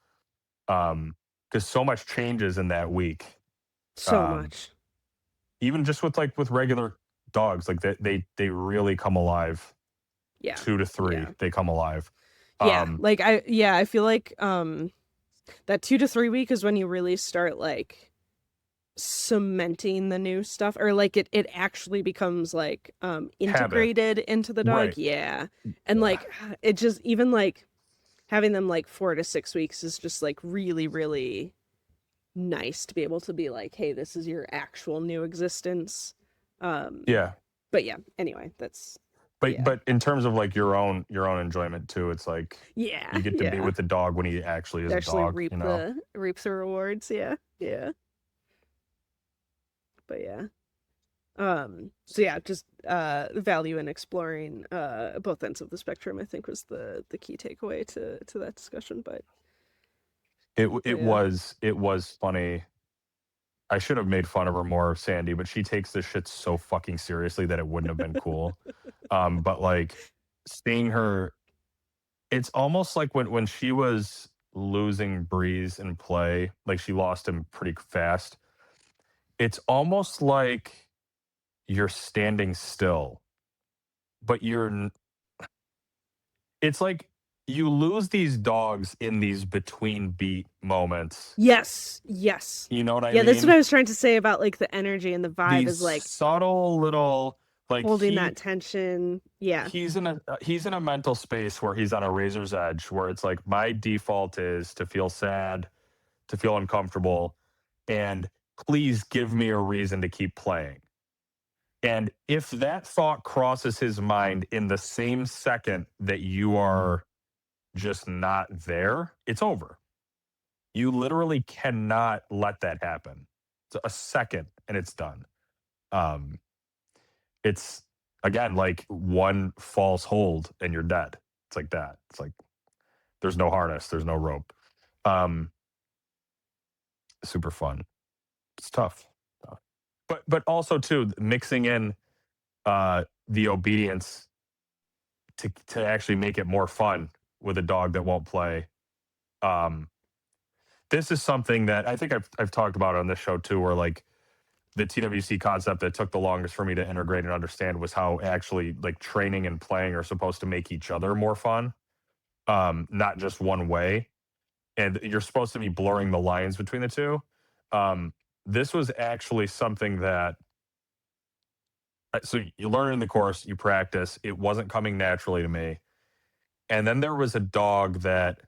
Because so much changes in that week. So Um, much. even just with regular dogs, like they really come alive. Yeah. 2 to 3, Yeah. they come alive. Yeah, Um, like I feel like that 2 to 3 week is when you really start like cementing the new stuff, or like it actually becomes like habit. integrated into the dog. Right. Yeah. And Yeah. like it just, even like having them like 4 to 6 weeks is just like really, really nice to be able to be like, hey, this is your actual new existence. um Yeah. but yeah, anyway, that's But yeah. but in terms of like your own enjoyment too, it's like Yeah. you get to be Yeah. with the dog when he actually is a Actually dog, you know? reap the rewards. Yeah. Yeah. But yeah. So yeah, just value in exploring both ends of the spectrum, I think, was the key takeaway to that discussion. But yeah. It was funny. I should have made fun of her more, Sandy, but she takes this shit so fucking seriously that it wouldn't have been cool. But like seeing her, it's almost like when she was losing Breeze in play, like she lost him pretty fast. It's almost like you're standing still, but it's like you lose these dogs in these between beat moments. Yes, yes. You know what I Yeah, that's what mean? I was trying to say about like the energy and the vibe These is like subtle little like holding that tension. Yeah. he's in a mental space where he's on a razor's edge where it's like my default is to feel sad, to feel uncomfortable, and please give me a reason to keep playing. And if that thought crosses his mind in the same second that you are just not there, it's over. You literally cannot let that happen. It's a second and it's done. Um, it's again like one false hold and you're dead. It's like that. It's like there's no harness, there's no rope. Um, super fun. It's tough. But also too mixing in the obedience to actually make it more fun with a dog that won't play. Um, this is something that I think I've talked about on this show too, where like the TWC concept that took the longest for me to integrate and understand was how actually like training and playing are supposed to make each other more fun, not just one way. And you're supposed to be blurring the lines between the two. Um, this was actually something that so you learn in the course, you practice. It wasn't coming naturally to me, and then there was a dog that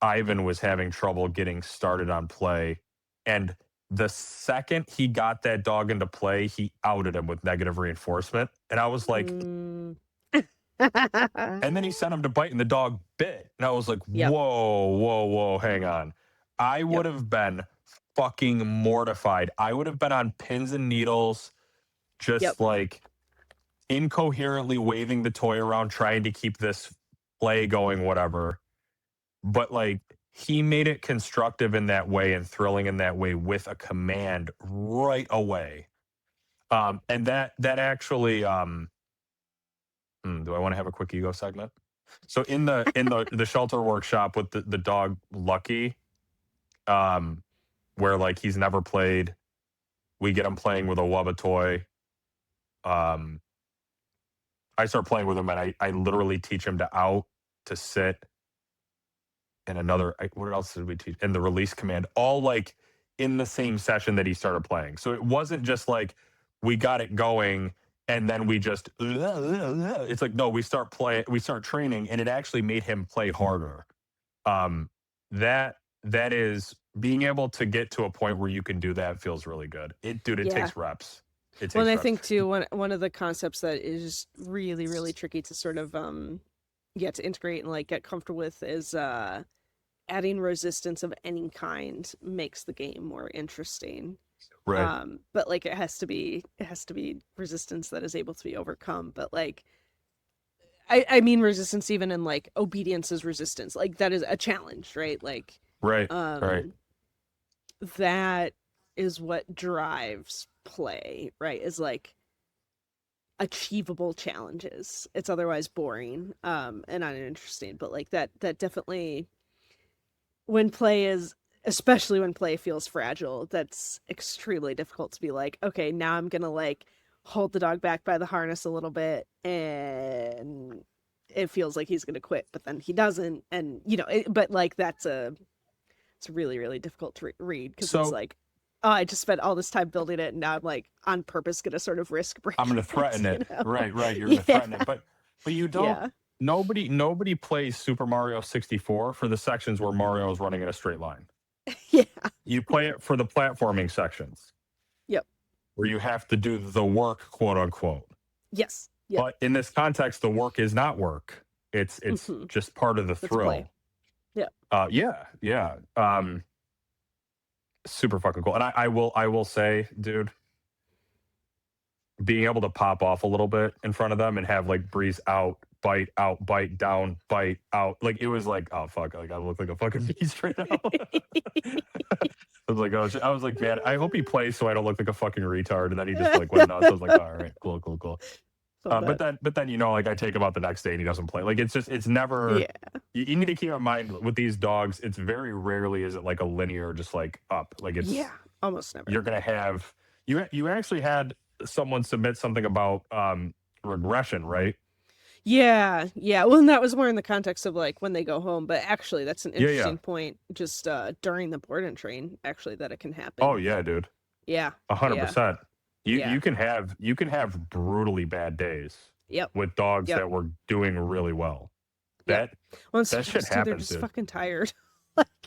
Ivan was having trouble getting started on play. And the second he got that dog into play, he outed him with negative reinforcement. And I was like, Mm. and then he sent him to bite and the dog bit. And I was like, Yep. whoa, hang on. I Yep. would have been fucking mortified. I would have been on pins and needles, just Yep. like incoherently waving the toy around, trying to keep this play going, whatever. But like he made it constructive in that way and thrilling in that way with a command right away. And that actually do I want to have a quick ego segment? So in the shelter workshop with the dog Lucky, um, where like he's never played, we get him playing with a Wubba toy. Um, I start playing with him and I literally teach him to out, to sit, and another what else did we teach, and the release command, all like in the same session that he started playing. So it wasn't just like we got it going and then we just it's like no, we start training, and it actually made him play harder. um that is being able to get to a point where you can do that feels really good. It Yeah. takes reps. It Well, and takes I reps. think too one of the concepts that is really, really tricky to sort of to integrate and like get comfortable with is adding resistance of any kind makes the game more interesting. Right. But like it has to be resistance that is able to be overcome. But like I mean resistance even in like obedience is resistance. Like that is a challenge, right? Like Right. Right. um that is what drives play, right? Is like achievable challenges. It's otherwise boring and uninteresting. But like that definitely when play is especially when play feels fragile, that's extremely difficult to be like, okay, now I'm gonna like hold the dog back by the harness a little bit and it feels like he's gonna quit, but then he doesn't. And but like it's really, really difficult to read because it's So like, oh, I just spent all this time building it and now I'm like on purpose gonna sort of risk I'm breaking going to it, threaten it. Right. You're going to Yeah. threaten it, but you don't. Yeah. Nobody plays Super Mario 64 for the sections where Mario is running in a straight line. Yeah. You play it for the platforming sections Yep. where you have to do the work, quote unquote. Yes. Yep. But in this context, the work is not work. It's just part of the It's thrill. play. Yeah. Yeah. Super fucking cool. And I will say, dude, being able to pop off a little bit in front of them and have like Breeze out, bite down, bite out. Like it was like, oh fuck, like I look like a fucking beast right now. I was like, man, I hope he plays so I don't look like a fucking retard. And then he just like went nuts. I was like, all right, cool. But then like I take him out the next day and he doesn't play. Like it's never. Yeah. You need to keep in mind with these dogs, it's very rarely is it like a linear just like up. Like it's Almost never. You're gonna have you actually had someone submit something about regression, right? Yeah. Well, and that was more in the context of like when they go home, but actually that's an Yeah. interesting point just during the board and train actually that it can happen. Oh yeah, dude. Yeah. 100%. Yeah. You can have brutally bad days. Yep. With dogs that were doing really well. Well, That shit happens. They're just fucking tired.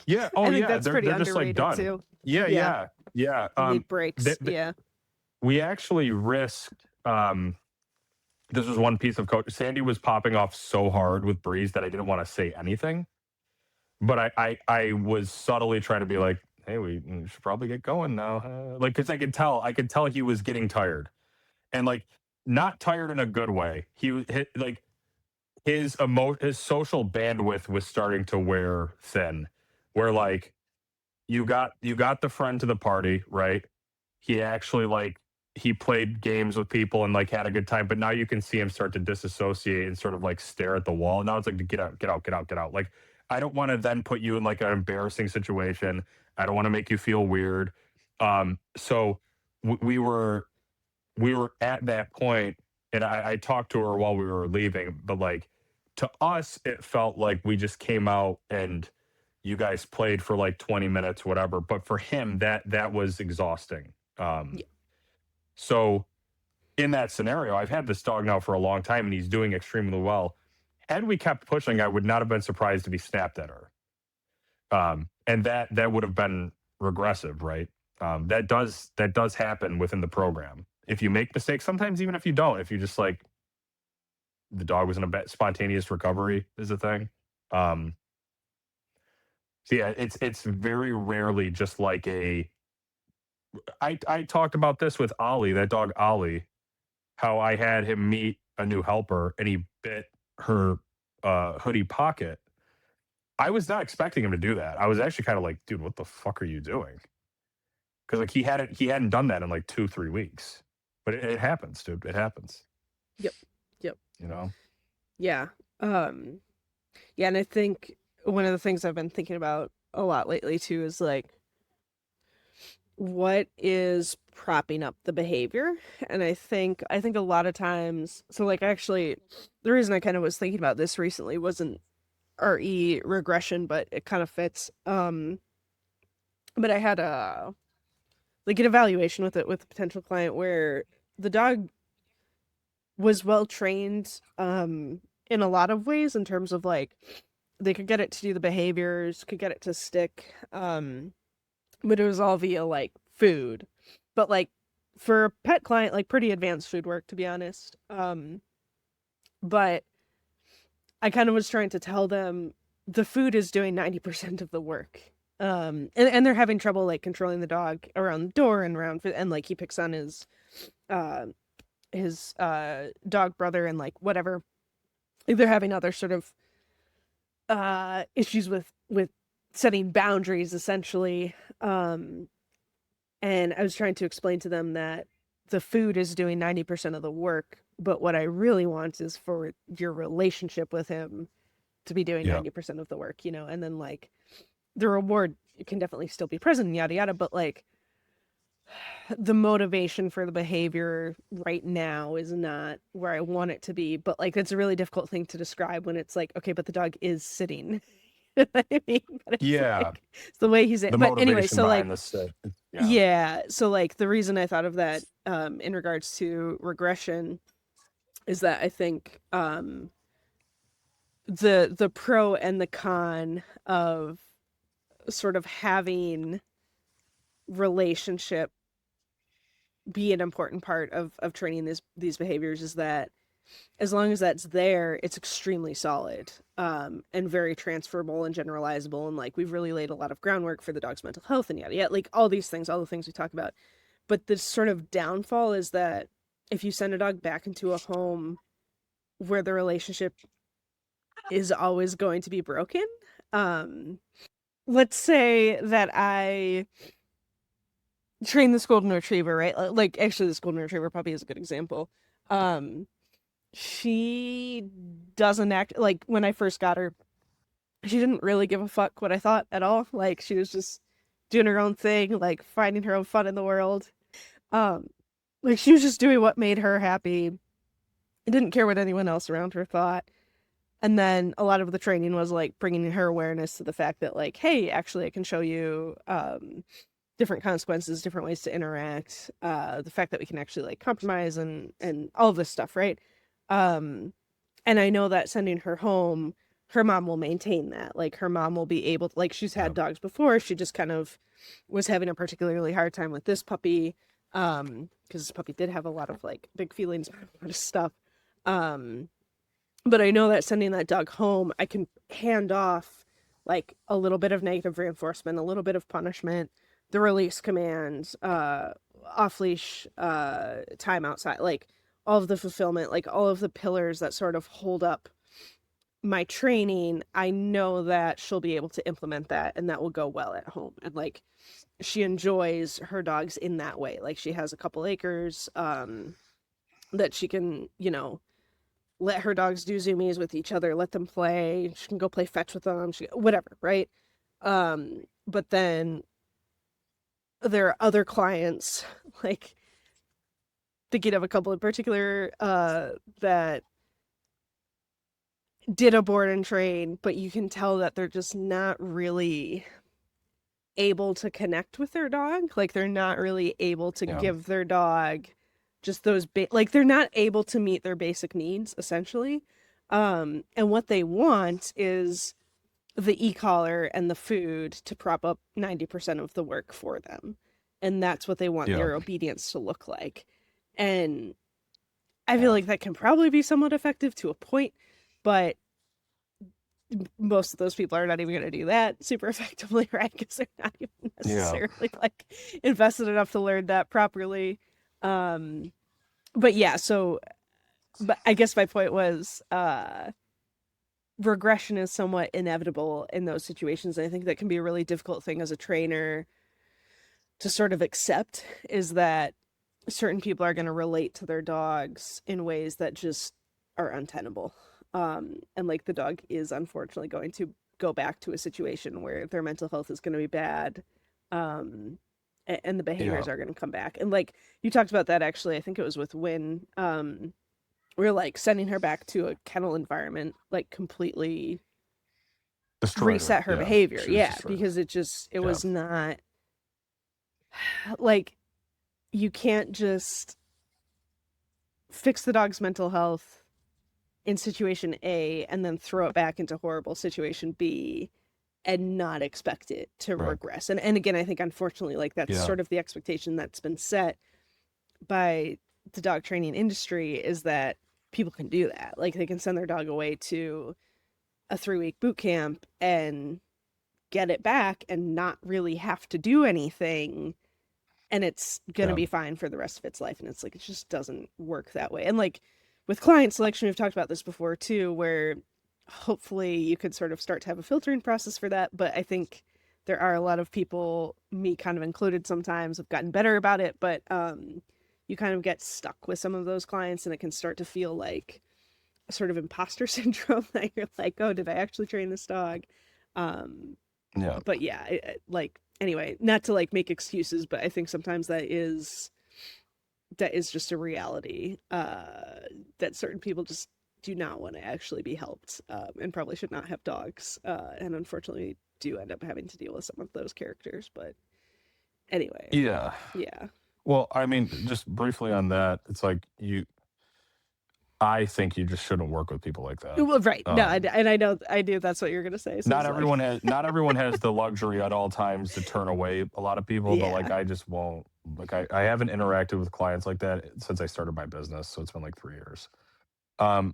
Yeah. Oh I think yeah. that's pretty They're just like done. too. Yeah. Need breaks. We actually risked. This was one piece of coach. Sandy was popping off so hard with Breeze that I didn't want to say anything, but I was subtly trying to be like, hey, we should probably get going now, like because I could tell he was getting tired, and like not tired in a good way. He was like his social bandwidth was starting to wear thin, where like you got the friend to the party, right? He actually like he played games with people and like had a good time, but now you can see him start to disassociate and sort of like stare at the wall. Now it's like, get out, get out, get out, get out. Like, I don't want to then put you in like an embarrassing situation. I don't want to make you feel weird. So we were at that point, and I talked to her while we were leaving, but like to us, it felt like we just came out and you guys played for like 20 minutes, whatever. But for him, that was exhausting. Um, Yeah. so in that scenario, I've had this dog now for a long time and he's doing extremely well. Had we kept pushing, I would not have been surprised if he snapped at her. And that would have been regressive, right? That does happen within the program. If you make mistakes, sometimes even if you don't, if you just like the dog was in a spontaneous recovery is a thing. Um, so yeah, it's very rarely just like a. I talked about this with Ollie, that dog Ollie, how I had him meet a new helper and he bit her hoodie pocket. I was not expecting him to do that. I was actually kind of like, dude, what the fuck are you doing? Because like he hadn't done that in like 2-3 weeks. But it happens, dude. It happens. Yep. Yep. You know? Yeah. Um, yeah, and I think one of the things I've been thinking about a lot lately too is like what is propping up the behavior. And I think a lot of times, so like actually the reason I kind of was thinking about this recently wasn't regression, but it kind of fits. But I had a like an evaluation with it with a potential client where the dog was well trained in a lot of ways in terms of like they could get it to do the behaviors, could get it to stick, but it was all via like food. But like for a pet client, like pretty advanced food work to be honest. But I kind of was trying to tell them the food is doing 90% of the work. And they're having trouble like controlling the dog around the door and around and like he picks on uh his dog brother and like whatever. They're having other sort of issues with setting boundaries essentially. And I was trying to explain to them that the food is doing 90% of the work, but what I really want is for your relationship with him to be doing Yeah. 90% of the work, you know, and then like the reward can definitely still be present, yada yada, but like the motivation for the behavior right now is not where I want it to be. But like it's a really difficult thing to describe when it's like, okay, but the dog is sitting. You know what I mean? But it's Yeah. like it's the way he's in. The But anyway, motivation so like behind the sit. Yeah. yeah, so like the reason I thought of that in regards to regression is that I think the pro and the con of sort of having relationship be an important part of training these behaviors is that as long as that's there, it's extremely solid and very transferable and generalizable. And like we've really laid a lot of groundwork for the dog's mental health and yada yada, like all these things, all the things we talk about. But the sort of downfall is that if you send a dog back into a home where the relationship is always going to be broken, um, let's say that I train this golden retriever, right? Like actually this golden retriever puppy is a good example. Um, she doesn't act like when I first got her, she didn't really give a fuck what I thought at all. Like she was just doing her own thing, like finding her own fun in the world. Um, like she was just doing what made her happy. I didn't care what anyone else around her thought. And then a lot of the training was like bringing her awareness to the fact that like, hey, actually I can show you different consequences, different ways to interact, the fact that we can actually like compromise and all of this stuff, right? And I know that sending her home, her mom will maintain that. Like her mom will be able to, like she's had Yeah. dogs before. She just kind of was having a particularly hard time with this puppy. Because this puppy did have a lot of like big feelings about a lot of stuff. But I know that sending that dog home, I can hand off like a little bit of negative reinforcement, a little bit of punishment, the release commands, off leash, time outside, like all of the fulfillment, like all of the pillars that sort of hold up my training. I know that she'll be able to implement that and that will go well at home. And like she enjoys her dogs in that way. Like she has a couple acres that she can, you know, let her dogs do zoomies with each other, let them play. She can go play fetch with them, whatever, right? But then there are other clients, like thinking of a couple in particular, that did a board and train, but you can tell that they're just not really able to connect with their dog. Like they're not really able to Yeah. give their dog just those like they're not able to meet their basic needs essentially. And what they want is the e-collar and the food to prop up 90% of the work for them. And that's what they want Yeah. their obedience to look like. And I feel Yeah. like that can probably be somewhat effective to a point, but most of those people are not even going to do that super effectively, right? Because they're not even Yeah. necessarily like invested enough to learn that properly. But yeah, so but I guess my point was regression is somewhat inevitable in those situations. And I think that can be a really difficult thing as a trainer to sort of accept, is that certain people are going to relate to their dogs in ways that just are untenable. And like the dog is unfortunately going to go back to a situation where their mental health is going to be bad. Um, and the Yeah. behaviors are going to come back. And like you talked about that actually, I think it was with Win. We are like sending her back to a kennel environment, like completely Destroyed her. reset her Yeah. behavior. She was Yeah, destroyed. because it Yeah. was not like you can't just fix the dog's mental health in situation A and then throw it back into horrible situation B and not expect it to Right. regress. And again, I think unfortunately like that's Yeah. sort of the expectation that's been set by the dog training industry, is that people can do that. Like they can send their dog away to a 3-week boot camp and get it back and not really have to do anything, and it's gonna Yeah. be fine for the rest of its life. And it's like it just doesn't work that way. And like with client selection, we've talked about this before too, where hopefully you could sort of start to have a filtering process for that. But I think there are a lot of people, me kind of included sometimes, have gotten better about it, but you kind of get stuck with some of those clients and it can start to feel like a sort of imposter syndrome that you're like, oh, did I actually train this dog? um Yeah. but yeah, like anyway, not to like make excuses, but I think sometimes that is just a reality, that certain people just do not want to actually be helped, and probably should not have dogs, and unfortunately do end up having to deal with some of those characters. But anyway, Yeah. yeah. Well, I mean, just briefly on that, it's like I think you just shouldn't work with people like that. Well, right, no, Um, and I know I knew that's what you're gonna say, so not it's like everyone has the luxury at all times to turn away a lot of people, but like yeah. I just won't. Like I haven't interacted with clients like that since I started my business, so it's been like 3 years. Um,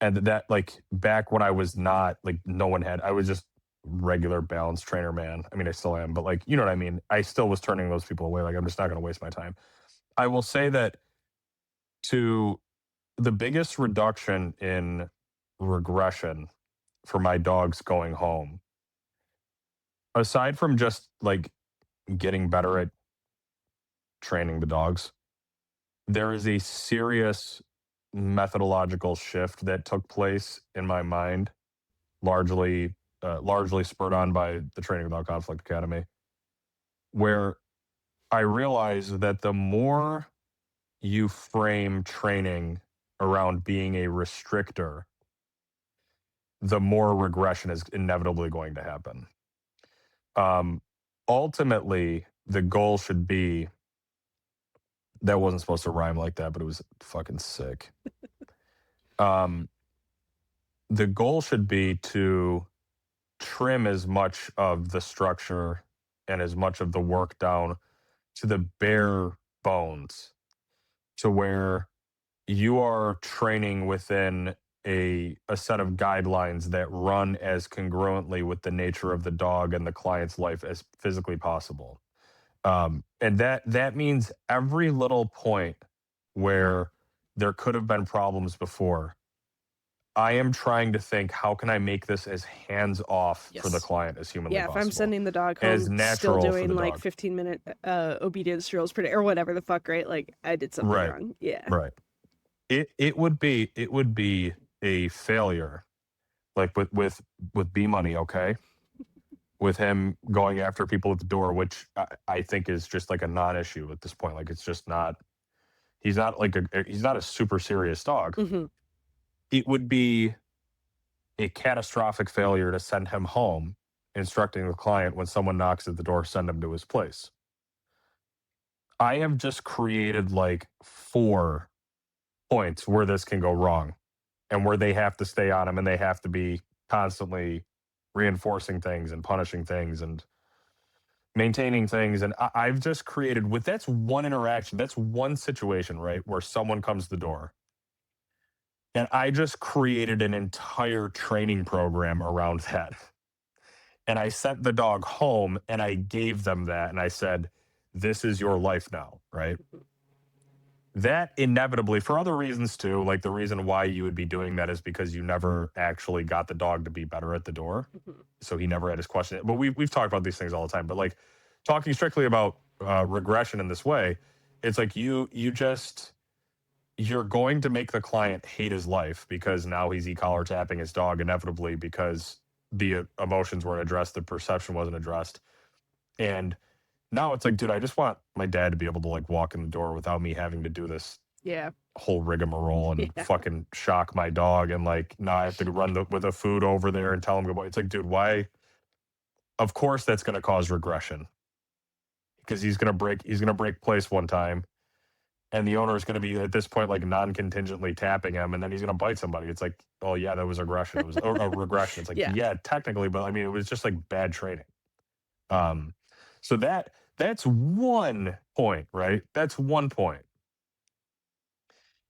and that like back when I was not like no one had, I was just regular balance trainer man. I mean, I still am, but like you know what I mean. I still was turning those people away. Like I'm just not going to waste my time. I will say that to the biggest reduction in regression for my dogs going home, aside from just like getting better at training the dogs, there is a serious methodological shift that took place in my mind, largely spurred on by the Training Without Conflict Academy, where I realized that the more you frame training around being a restrictor, the more regression is inevitably going to happen. Um, Ultimately, the goal should be, that wasn't supposed to rhyme like that, but it was fucking sick. Um, the goal should be to trim as much of the structure and as much of the work down to the bare bones, to where you are training within a set of guidelines that run as congruently with the nature of the dog and the client's life as physically possible. And that means every little point where there could have been problems before, I am trying to think, how can I make this as hands off for the Yes. client as humanly Yeah, if I'm possible, sending the dog as home still natural for doing the like dog. 15-minute obedience drills per day or whatever the fuck, right? Like I did something Right, wrong. Yeah. right. It would be a failure, like with B Money, okay, with him going after people at the door, which I think is just like a non-issue at this point. Like it's just not. He's not a super serious dog. Hmm. It would be a catastrophic failure to send him home, instructing the client when someone knocks at the door, send him to his place. I have just created like 4 points where this can go wrong and where they have to stay on him and they have to be constantly reinforcing things and punishing things and maintaining things. And I've just created with that's one interaction, that's one situation, right? Where someone comes to the door. And I just created an entire training program around that. And I sent the dog home and I gave them that. And I said, this is your life now, right? That inevitably, for other reasons too, like the reason why you would be doing that is because you never actually got the dog to be better at the door. Hmm. So he never had his question. But we've talked about these things all the time. But like talking strictly about regression in this way, it's like you're going to make the client hate his life because now he's e-collar tapping his dog inevitably because the emotions weren't addressed, the perception wasn't addressed. And now it's like, dude, I just want my dad to be able to like walk in the door without me having to do this Yeah. whole rigmarole and Yeah. fucking shock my dog. And like, now I have to run with the food over there and tell him goodbye. It's like, dude, why? Of course that's going to cause regression because he's going to break place one time. And the owner is going to be at this point like non-contingently tapping him, and then he's going to bite somebody. It's like, oh yeah, that was aggression. It was a regression. It's like, Yeah. yeah, technically, but I mean, it was just like bad training. Um, so that's one point, right? That's one point.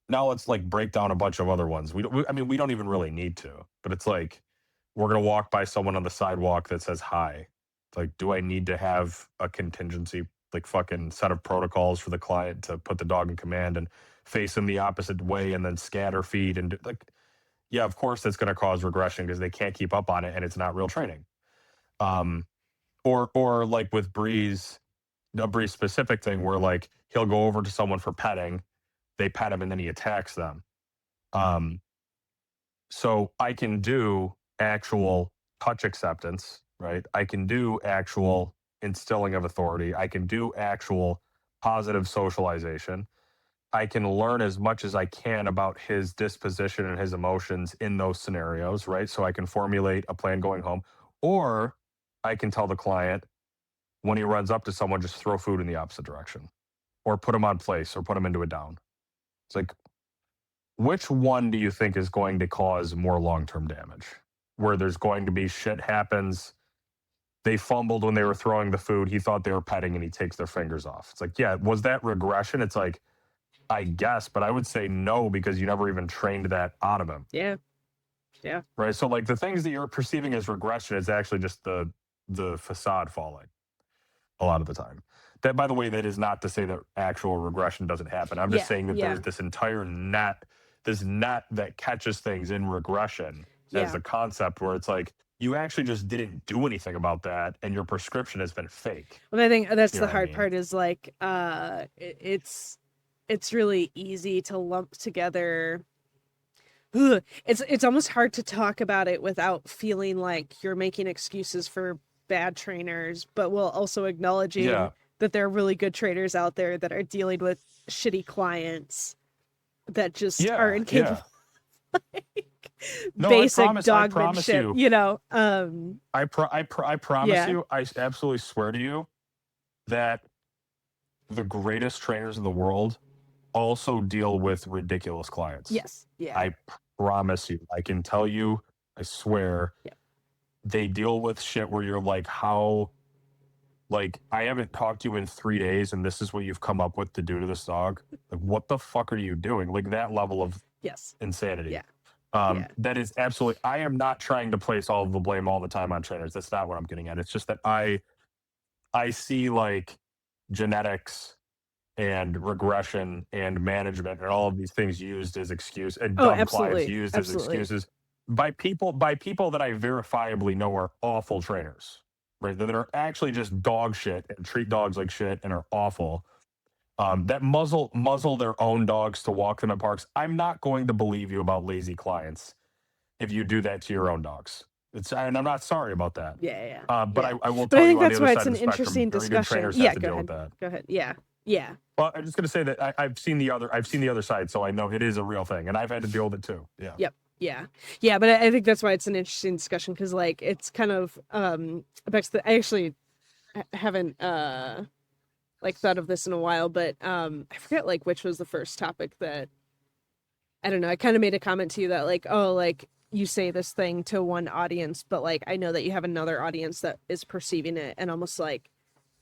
Now let's like break down a bunch of other ones. I mean, we don't even really need to, but it's like we're gonna walk by someone on the sidewalk that says hi. It's like, do I need to have a contingency like fucking set of protocols for the client to put the dog in command and face him the opposite way and then scatter feed and like, yeah, of course that's gonna cause regression because they can't keep up on it and it's not real training. Um, or like with Breeze, a Breeze specific thing where like he'll go over to someone for petting, they pet him and then he attacks them. Um, so I can do actual touch acceptance, right? I can do actual instilling of authority. I can do actual positive socialization. I can learn as much as I can about his disposition and his emotions in those scenarios, right? So I can formulate a plan going home. Or I can tell the client when he runs up to someone, just throw food in the opposite direction or put him on place or put him into a down. It's like, which one do you think is going to cause more long-term damage? Where there's going to be shit happens. They fumbled when they were throwing the food. He thought they were petting and he takes their fingers off. It's like, yeah, was that regression? It's like, I guess, but I would say no because you never even trained that out of him. Yeah. Yeah. Right. So like the things that you're perceiving as regression is actually just the facade falling a lot of the time. That, by the way, that is not to say that actual regression doesn't happen. I'm just Yeah. saying that Yeah. there's this entire net, this net that catches things in regression as Yeah. the concept where it's like you actually just didn't do anything about that and your prescription has been fake. Well, I think that's You the know what I hard mean? part is like it's really easy to lump together. Ugh, it's almost hard to talk about it without feeling like you're making excuses for bad trainers, but while also acknowledging Yeah. that there are really good trainers out there that are dealing with shitty clients that just are Yeah. incapable Yeah. of No, basic I promise dogmanship, you. you know? I promise Yeah. you, I absolutely swear to you that the greatest trainers in the world also deal with ridiculous clients. Yes. Yeah. I promise you. I can tell you, I swear, Yeah. they deal with shit where you're like, how, like, I haven't talked to you in 3 days and this is what you've come up with to do to this dog. Like, what the fuck are you doing? Like, that level of Yes. insanity. Yeah. Yeah. That is absolutely, I am not trying to place all of the blame all the time on trainers. That's not what I'm getting at. It's just that I see like genetics and regression and management and all of these things used as excuse and Oh, dumb clients absolutely. used as Absolutely. excuses by people that I verifiably know are awful trainers, right? That are actually just dog shit and treat dogs like shit and are awful. That muzzle their own dogs to walk them in parks. I'm not going to believe you about lazy clients if you do that to your own dogs. And I'm not sorry about that. Yeah. But Yeah. I will But I tell you think on the that's other why side it's of an the spectrum, interesting very good discussion. trainers have Yeah, to go deal with ahead. that. Go ahead. Yeah. Yeah. Well, I'm just going to say that I've seen the other side, so I know it is a real thing, and I've had to deal with it too. Yeah. Yep. Yeah, but I think that's why it's an interesting discussion, because like it's kind of affects the. I actually haven't like thought of this in a while, but I forget like which was the first topic that, I don't know, I kind of made a comment to you that like, oh, like you say this thing to one audience, but like I know that you have another audience that is perceiving it and almost like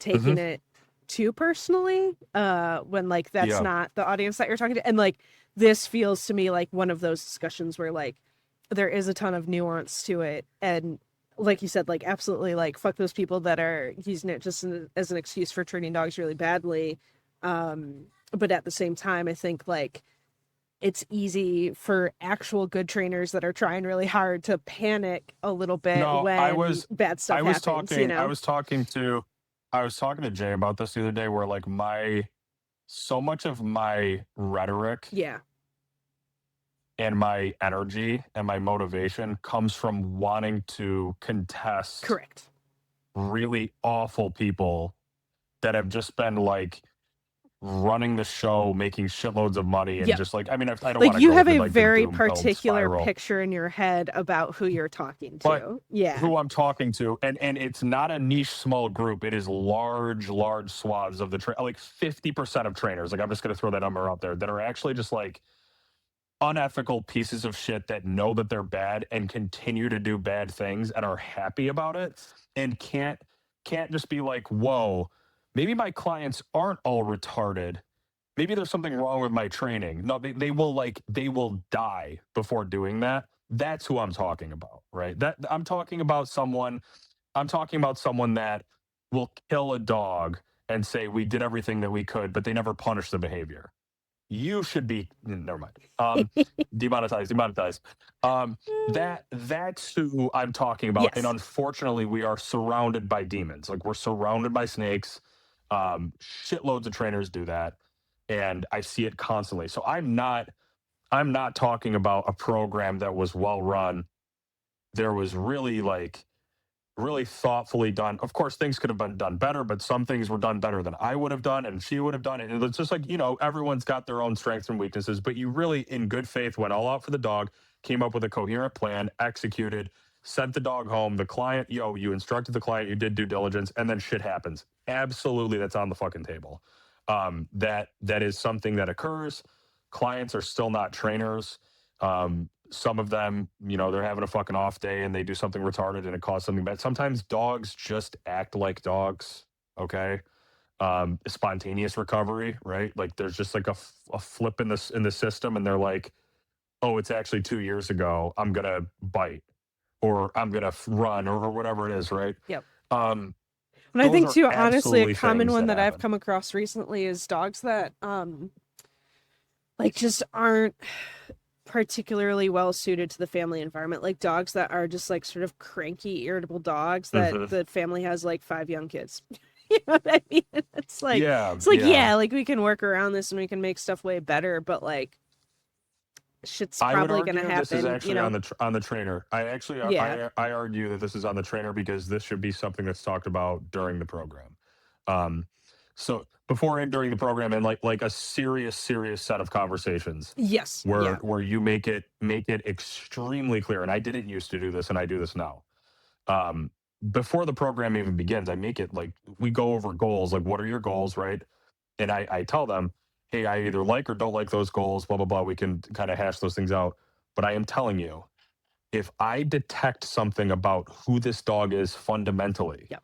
Hmm. taking it too personally when like that's Yeah. not the audience that you're talking to. And like this feels to me like one of those discussions where like there is a ton of nuance to it, and like you said, like absolutely, like fuck those people that are using it just as an excuse for treating dogs really badly. But at the same time, I think like it's easy for actual good trainers that are trying really hard to panic a little bit No, when bad stuff happens, you I know? was talking to Jay about this the other day, where like so much of my rhetoric Yeah, and my energy and my motivation comes from wanting to contest correct. really awful people that have just been like running the show, making shitloads of money, and Yep. just like, I mean, I don't Like want to you go have into a like the very doom build particular spiral, picture in your head about who you're talking but to. Yeah. who I'm talking to, and it's not a niche small group. It is large swaths of like 50% of trainers. Like I'm just going to throw that number out there that are actually just like unethical pieces of shit that know that they're bad and continue to do bad things and are happy about it and can't just be like, whoa, maybe my clients aren't all retarded. Maybe there's something wrong with my training. No, they will die before doing that. That's who I'm talking about, right? That I'm talking about someone that will kill a dog and say we did everything that we could, but they never punish the behavior. You should be, never mind. Demonetized. Um, that's who I'm talking about. And Yes. unfortunately, we are surrounded by demons. Like we're surrounded by snakes. Shitloads of trainers do that, and I see it constantly. So I'm not talking about a program that was well run. There was really thoughtfully done. Of course, things could have been done better, but some things were done better than I would have done and she would have done it. And it's just like, everyone's got their own strengths and weaknesses, but you really, in good faith, went all out for the dog, came up with a coherent plan, executed, sent the dog home. The client, you instructed the client, you did due diligence, and then shit happens. Absolutely, that's on the fucking table. That is something that occurs. Clients are still not trainers. Some of them, they're having a fucking off day and they do something retarded and it caused something bad. Sometimes dogs just act like dogs. Okay. Spontaneous recovery, right? Like there's just like a flip in the system and they're like, oh, it's actually 2 years ago. I'm going to bite or I'm going to run or whatever it is. Right. Yep. Um, And I those think are too, honestly, a absolutely common things one that that I've happen. come across recently is dogs that like just aren't particularly well suited to the family environment. Like dogs that are just like sort of cranky, irritable dogs that Hmm. the family has like 5 young kids. You know what I mean? Yeah. It's like, Yeah. yeah, like we can work around this and we can make stuff way better, but like shit's I would probably gonna argue this is happen, you actually know? on the trainer. I actually Yeah. I argue that this is on the trainer because this should be something that's talked about during the program. Um, so before and during the program, and like a serious set of conversations Yes. where Yeah. you make it extremely clear. And I didn't used to do this, and I do this now. Um, Before the program even begins, I make it like we go over goals. Like, what are your goals, right? And I tell them, hey, I either like or don't like those goals, blah, blah, blah. We can kind of hash those things out. But I am telling you, if I detect something about who this dog is fundamentally Yep.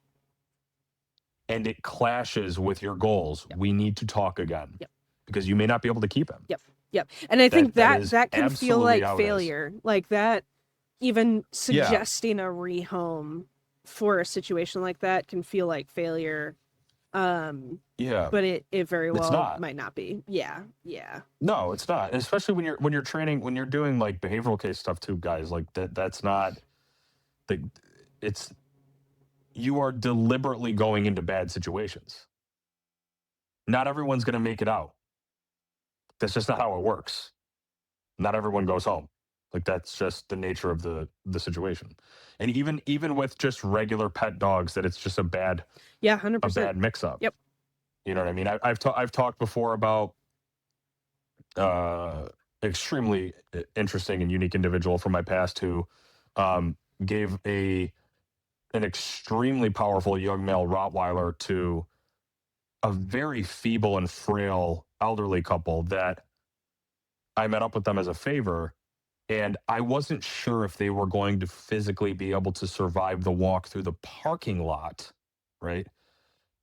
and it clashes with your goals, Yep. we need to talk again Yep. because you may not be able to keep him. Yep. Yep. And I think That that is that can feel absolutely like how it is. failure. Like that, even Yeah. suggesting a rehome for a situation like that can feel like failure Yeah, But it very it's well not. might not be. Yeah, yeah, No, it's not. And especially when you're training, when you're doing like behavioral case stuff too, guys. Like that's not the. It's you are deliberately going into bad situations. Not everyone's going to make it out. That's just not how it works. Not everyone goes home. Like that's just the nature of the situation. And even with just regular pet dogs, that it's just yeah, a 100%. bad mix up. Yep. You know what I mean? I've talked before about uh extremely interesting and unique individual from my past who um gave an extremely powerful young male Rottweiler to a very feeble and frail elderly couple that I met up with them as a favor. And I wasn't sure if they were going to physically be able to survive the walk through the parking lot. Right.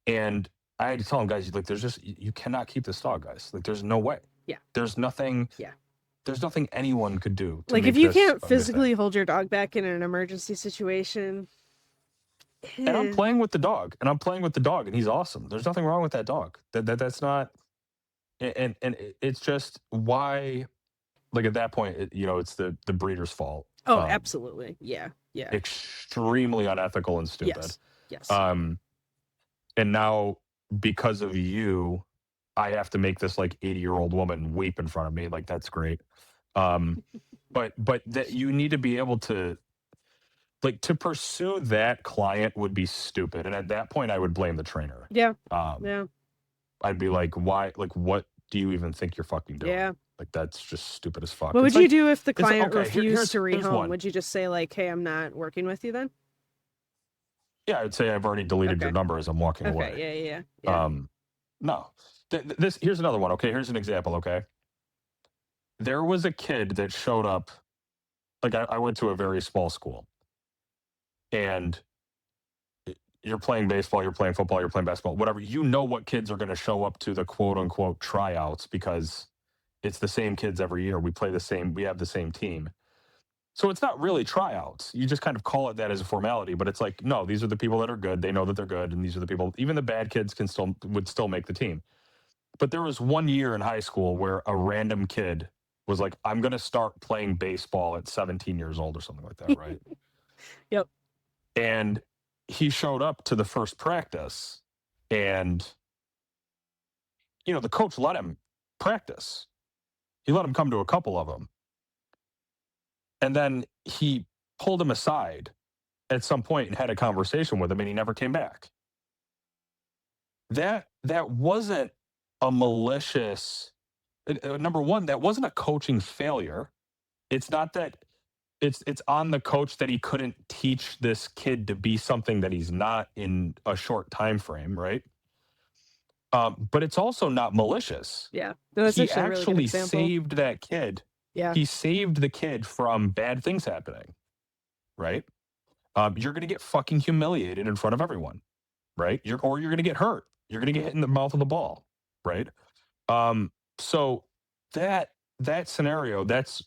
And I had to tell them, guys, like, there's just, you cannot keep this dog, guys. Like, there's no way. Yeah. There's nothing, Yeah. there's nothing anyone could do to Like if make you this can't a good thing. physically hold your dog back in an emergency situation, And I'm playing with the dog, and he's awesome. There's nothing wrong with that dog. That's not, and it's just why, like at that point, it's the breeder's fault. oh, absolutely. Yeah. Yeah. Extremely unethical and stupid. Yes. Yes. And now because of you, I have to make this like 80-year-old woman weep in front of me. Like that's great. But that you need to be able to, like, to pursue that client would be stupid. And at that point I would blame the trainer. Yeah. Um, Yeah. I'd be like, why, like, what do you even think you're fucking doing? Yeah. Like, that's just stupid as fuck. What would It's you like, do if the it's like, client okay, refused to here's rehome? one. Would you just say like, "Hey, I'm not working with you then"? Yeah, I'd say I've already deleted your Okay. number as I'm walking Okay. away. Yeah. Yeah. Yeah. No. This here's another one. Okay, here's an example. Okay, there was a kid that showed up. Like I went to a very small school, and you're playing baseball, you're playing football, you're playing basketball, whatever. You know what kids are going to show up to the quote unquote tryouts because it's the same kids every year. We have the same team. So it's not really tryouts. You just kind of call it that as a formality, but it's like, no, these are the people that are good. They know that they're good, and these are the people. Even the bad kids would still make the team. But there was one year in high school where a random kid was like, I'm going to start playing baseball at 17 years old or something like that, right? Yep. And he showed up to the first practice, and, the coach let him practice. He let him come to a couple of them. And then he pulled him aside at some point and had a conversation with him, and he never came back. That wasn't a malicious. Number one, that wasn't a coaching failure. It's not that it's on the coach that he couldn't teach this kid to be something that he's not in a short time frame, right? But it's also not malicious. Yeah. No, that's He actually a really good actually example. saved that kid. Yeah. He saved the kid from bad things happening, right? You're going to get fucking humiliated in front of everyone, right? You're going to get hurt. You're going to get hit in the mouth of the ball, right? So that scenario, that's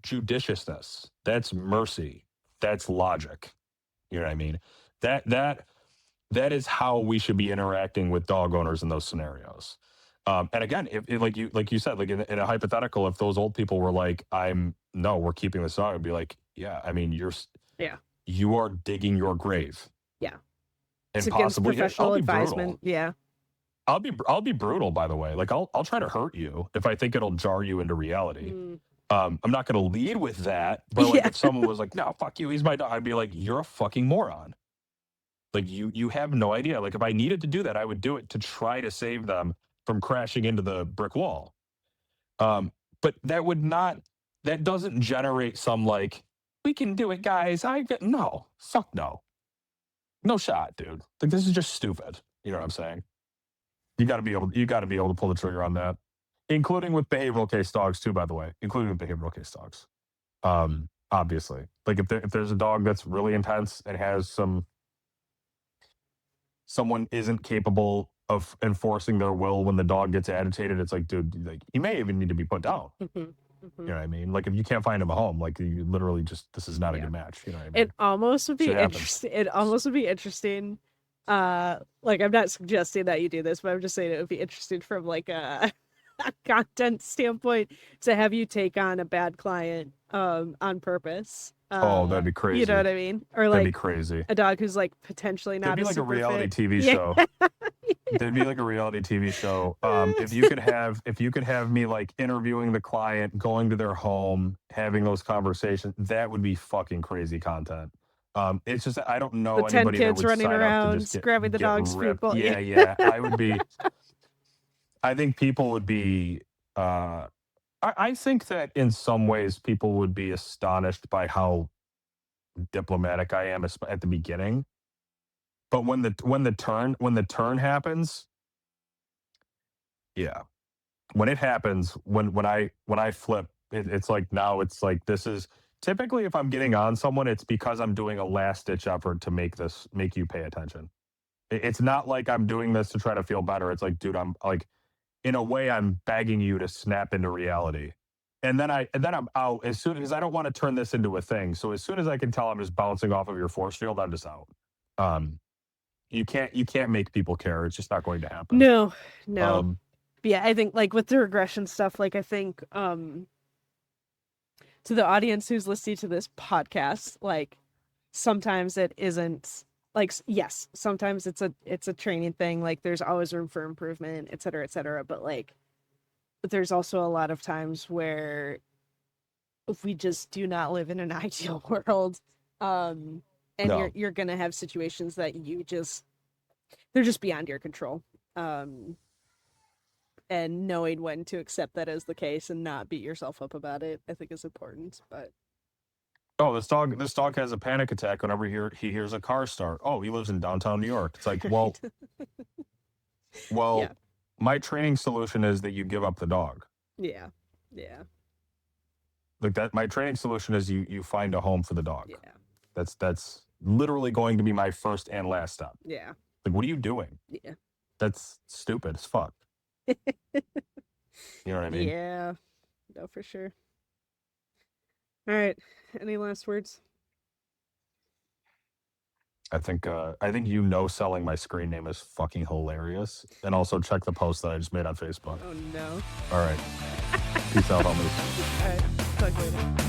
judiciousness, that's mercy, that's logic. You know what I mean? That is how we should be interacting with dog owners in those scenarios. And again, if like you said, like in a hypothetical, if those old people were like, we're keeping this dog, I'd be like, yeah, I mean, Yeah. you are digging your grave. Yeah. And It's against possibly, professional I'll be advisement. brutal. Yeah. I'll be brutal, by the way. Like I'll try to hurt you if I think it'll jar you into reality. I'm not going to lead with that, but like Yeah. if someone was like, "No, fuck you, he's my dog," I'd be like, "You're a fucking moron." Like you have no idea. Like if I needed to do that, I would do it to try to save them from crashing into the brick wall. But that doesn't generate some like, we can do it, guys. No, fuck no. No shot, dude. Like this is just stupid. You know what I'm saying? You got to be able to pull the trigger on that, including with behavioral case dogs too. By the way, including with behavioral case dogs. Obviously, like if there's a dog that's really intense and has someone isn't capable of enforcing their will when the dog gets agitated, it's like, dude, like he may even need to be put down. You know what I mean? Like if you can't find him a home, like you literally just, this is not a good match. You know what I mean? It almost would be Shit happens. interesting. It almost would be interesting Like I'm not suggesting that you do this, but I'm just saying it would be interesting from like a content standpoint to have you take on a bad client on purpose. Oh, that'd be You know crazy. what I mean? Or That'd be like crazy. a dog who's like potentially That'd not be a like a super reality fit. TV Yeah. show. That'd be like a reality TV show. If you could have me like interviewing the client, going to their home, having those conversations, that would be fucking crazy content. It's just I don't The know 10 anybody that kids would running sign up to around, just grabbing the get dog's food ripped. bowl. Yeah, yeah. I would be. I think people would be. I think that in some ways people would be astonished by how diplomatic I am at the beginning. But when the turn happens, yeah, when it happens, when I flip, it's like now it's like this is typically if I'm getting on someone, it's because I'm doing a last ditch effort to make you pay attention. It's not like I'm doing this to try to feel better. It's like, dude, I'm like in a way I'm begging you to snap into reality. And then I'm out as soon as I don't want to turn this into a thing. So as soon as I can tell I'm just bouncing off of your force field, I'm just out. Um, you can't make people care. It's just not going to happen. No. Um, But yeah, I think like with the regression stuff, like I think to the audience who's listening to this podcast, like sometimes it isn't like yes, sometimes it's a training thing, like there's always room for improvement, et cetera, but like there's also a lot of times where we just do not live in an ideal world. And no, you're gonna have situations that they're just beyond your control. And knowing when to accept that as the case and not beat yourself up about it, I think is important. But oh, this dog has a panic attack whenever he hears a car start. Oh, he lives in downtown New York. It's like, well, yeah, my training solution is that you give up the dog. yeah, Like that, my training solution is you find a home for the dog. yeah, That's literally going to be my first and last step. yeah, Like, what are you doing? yeah. That's stupid as fuck. You know what I mean? Yeah, no, for sure. All right. Any last words? I think selling my screen name is fucking hilarious. And also check the post that I just made on Facebook. Oh no. All right. Peace out, homies. All right. Talk later.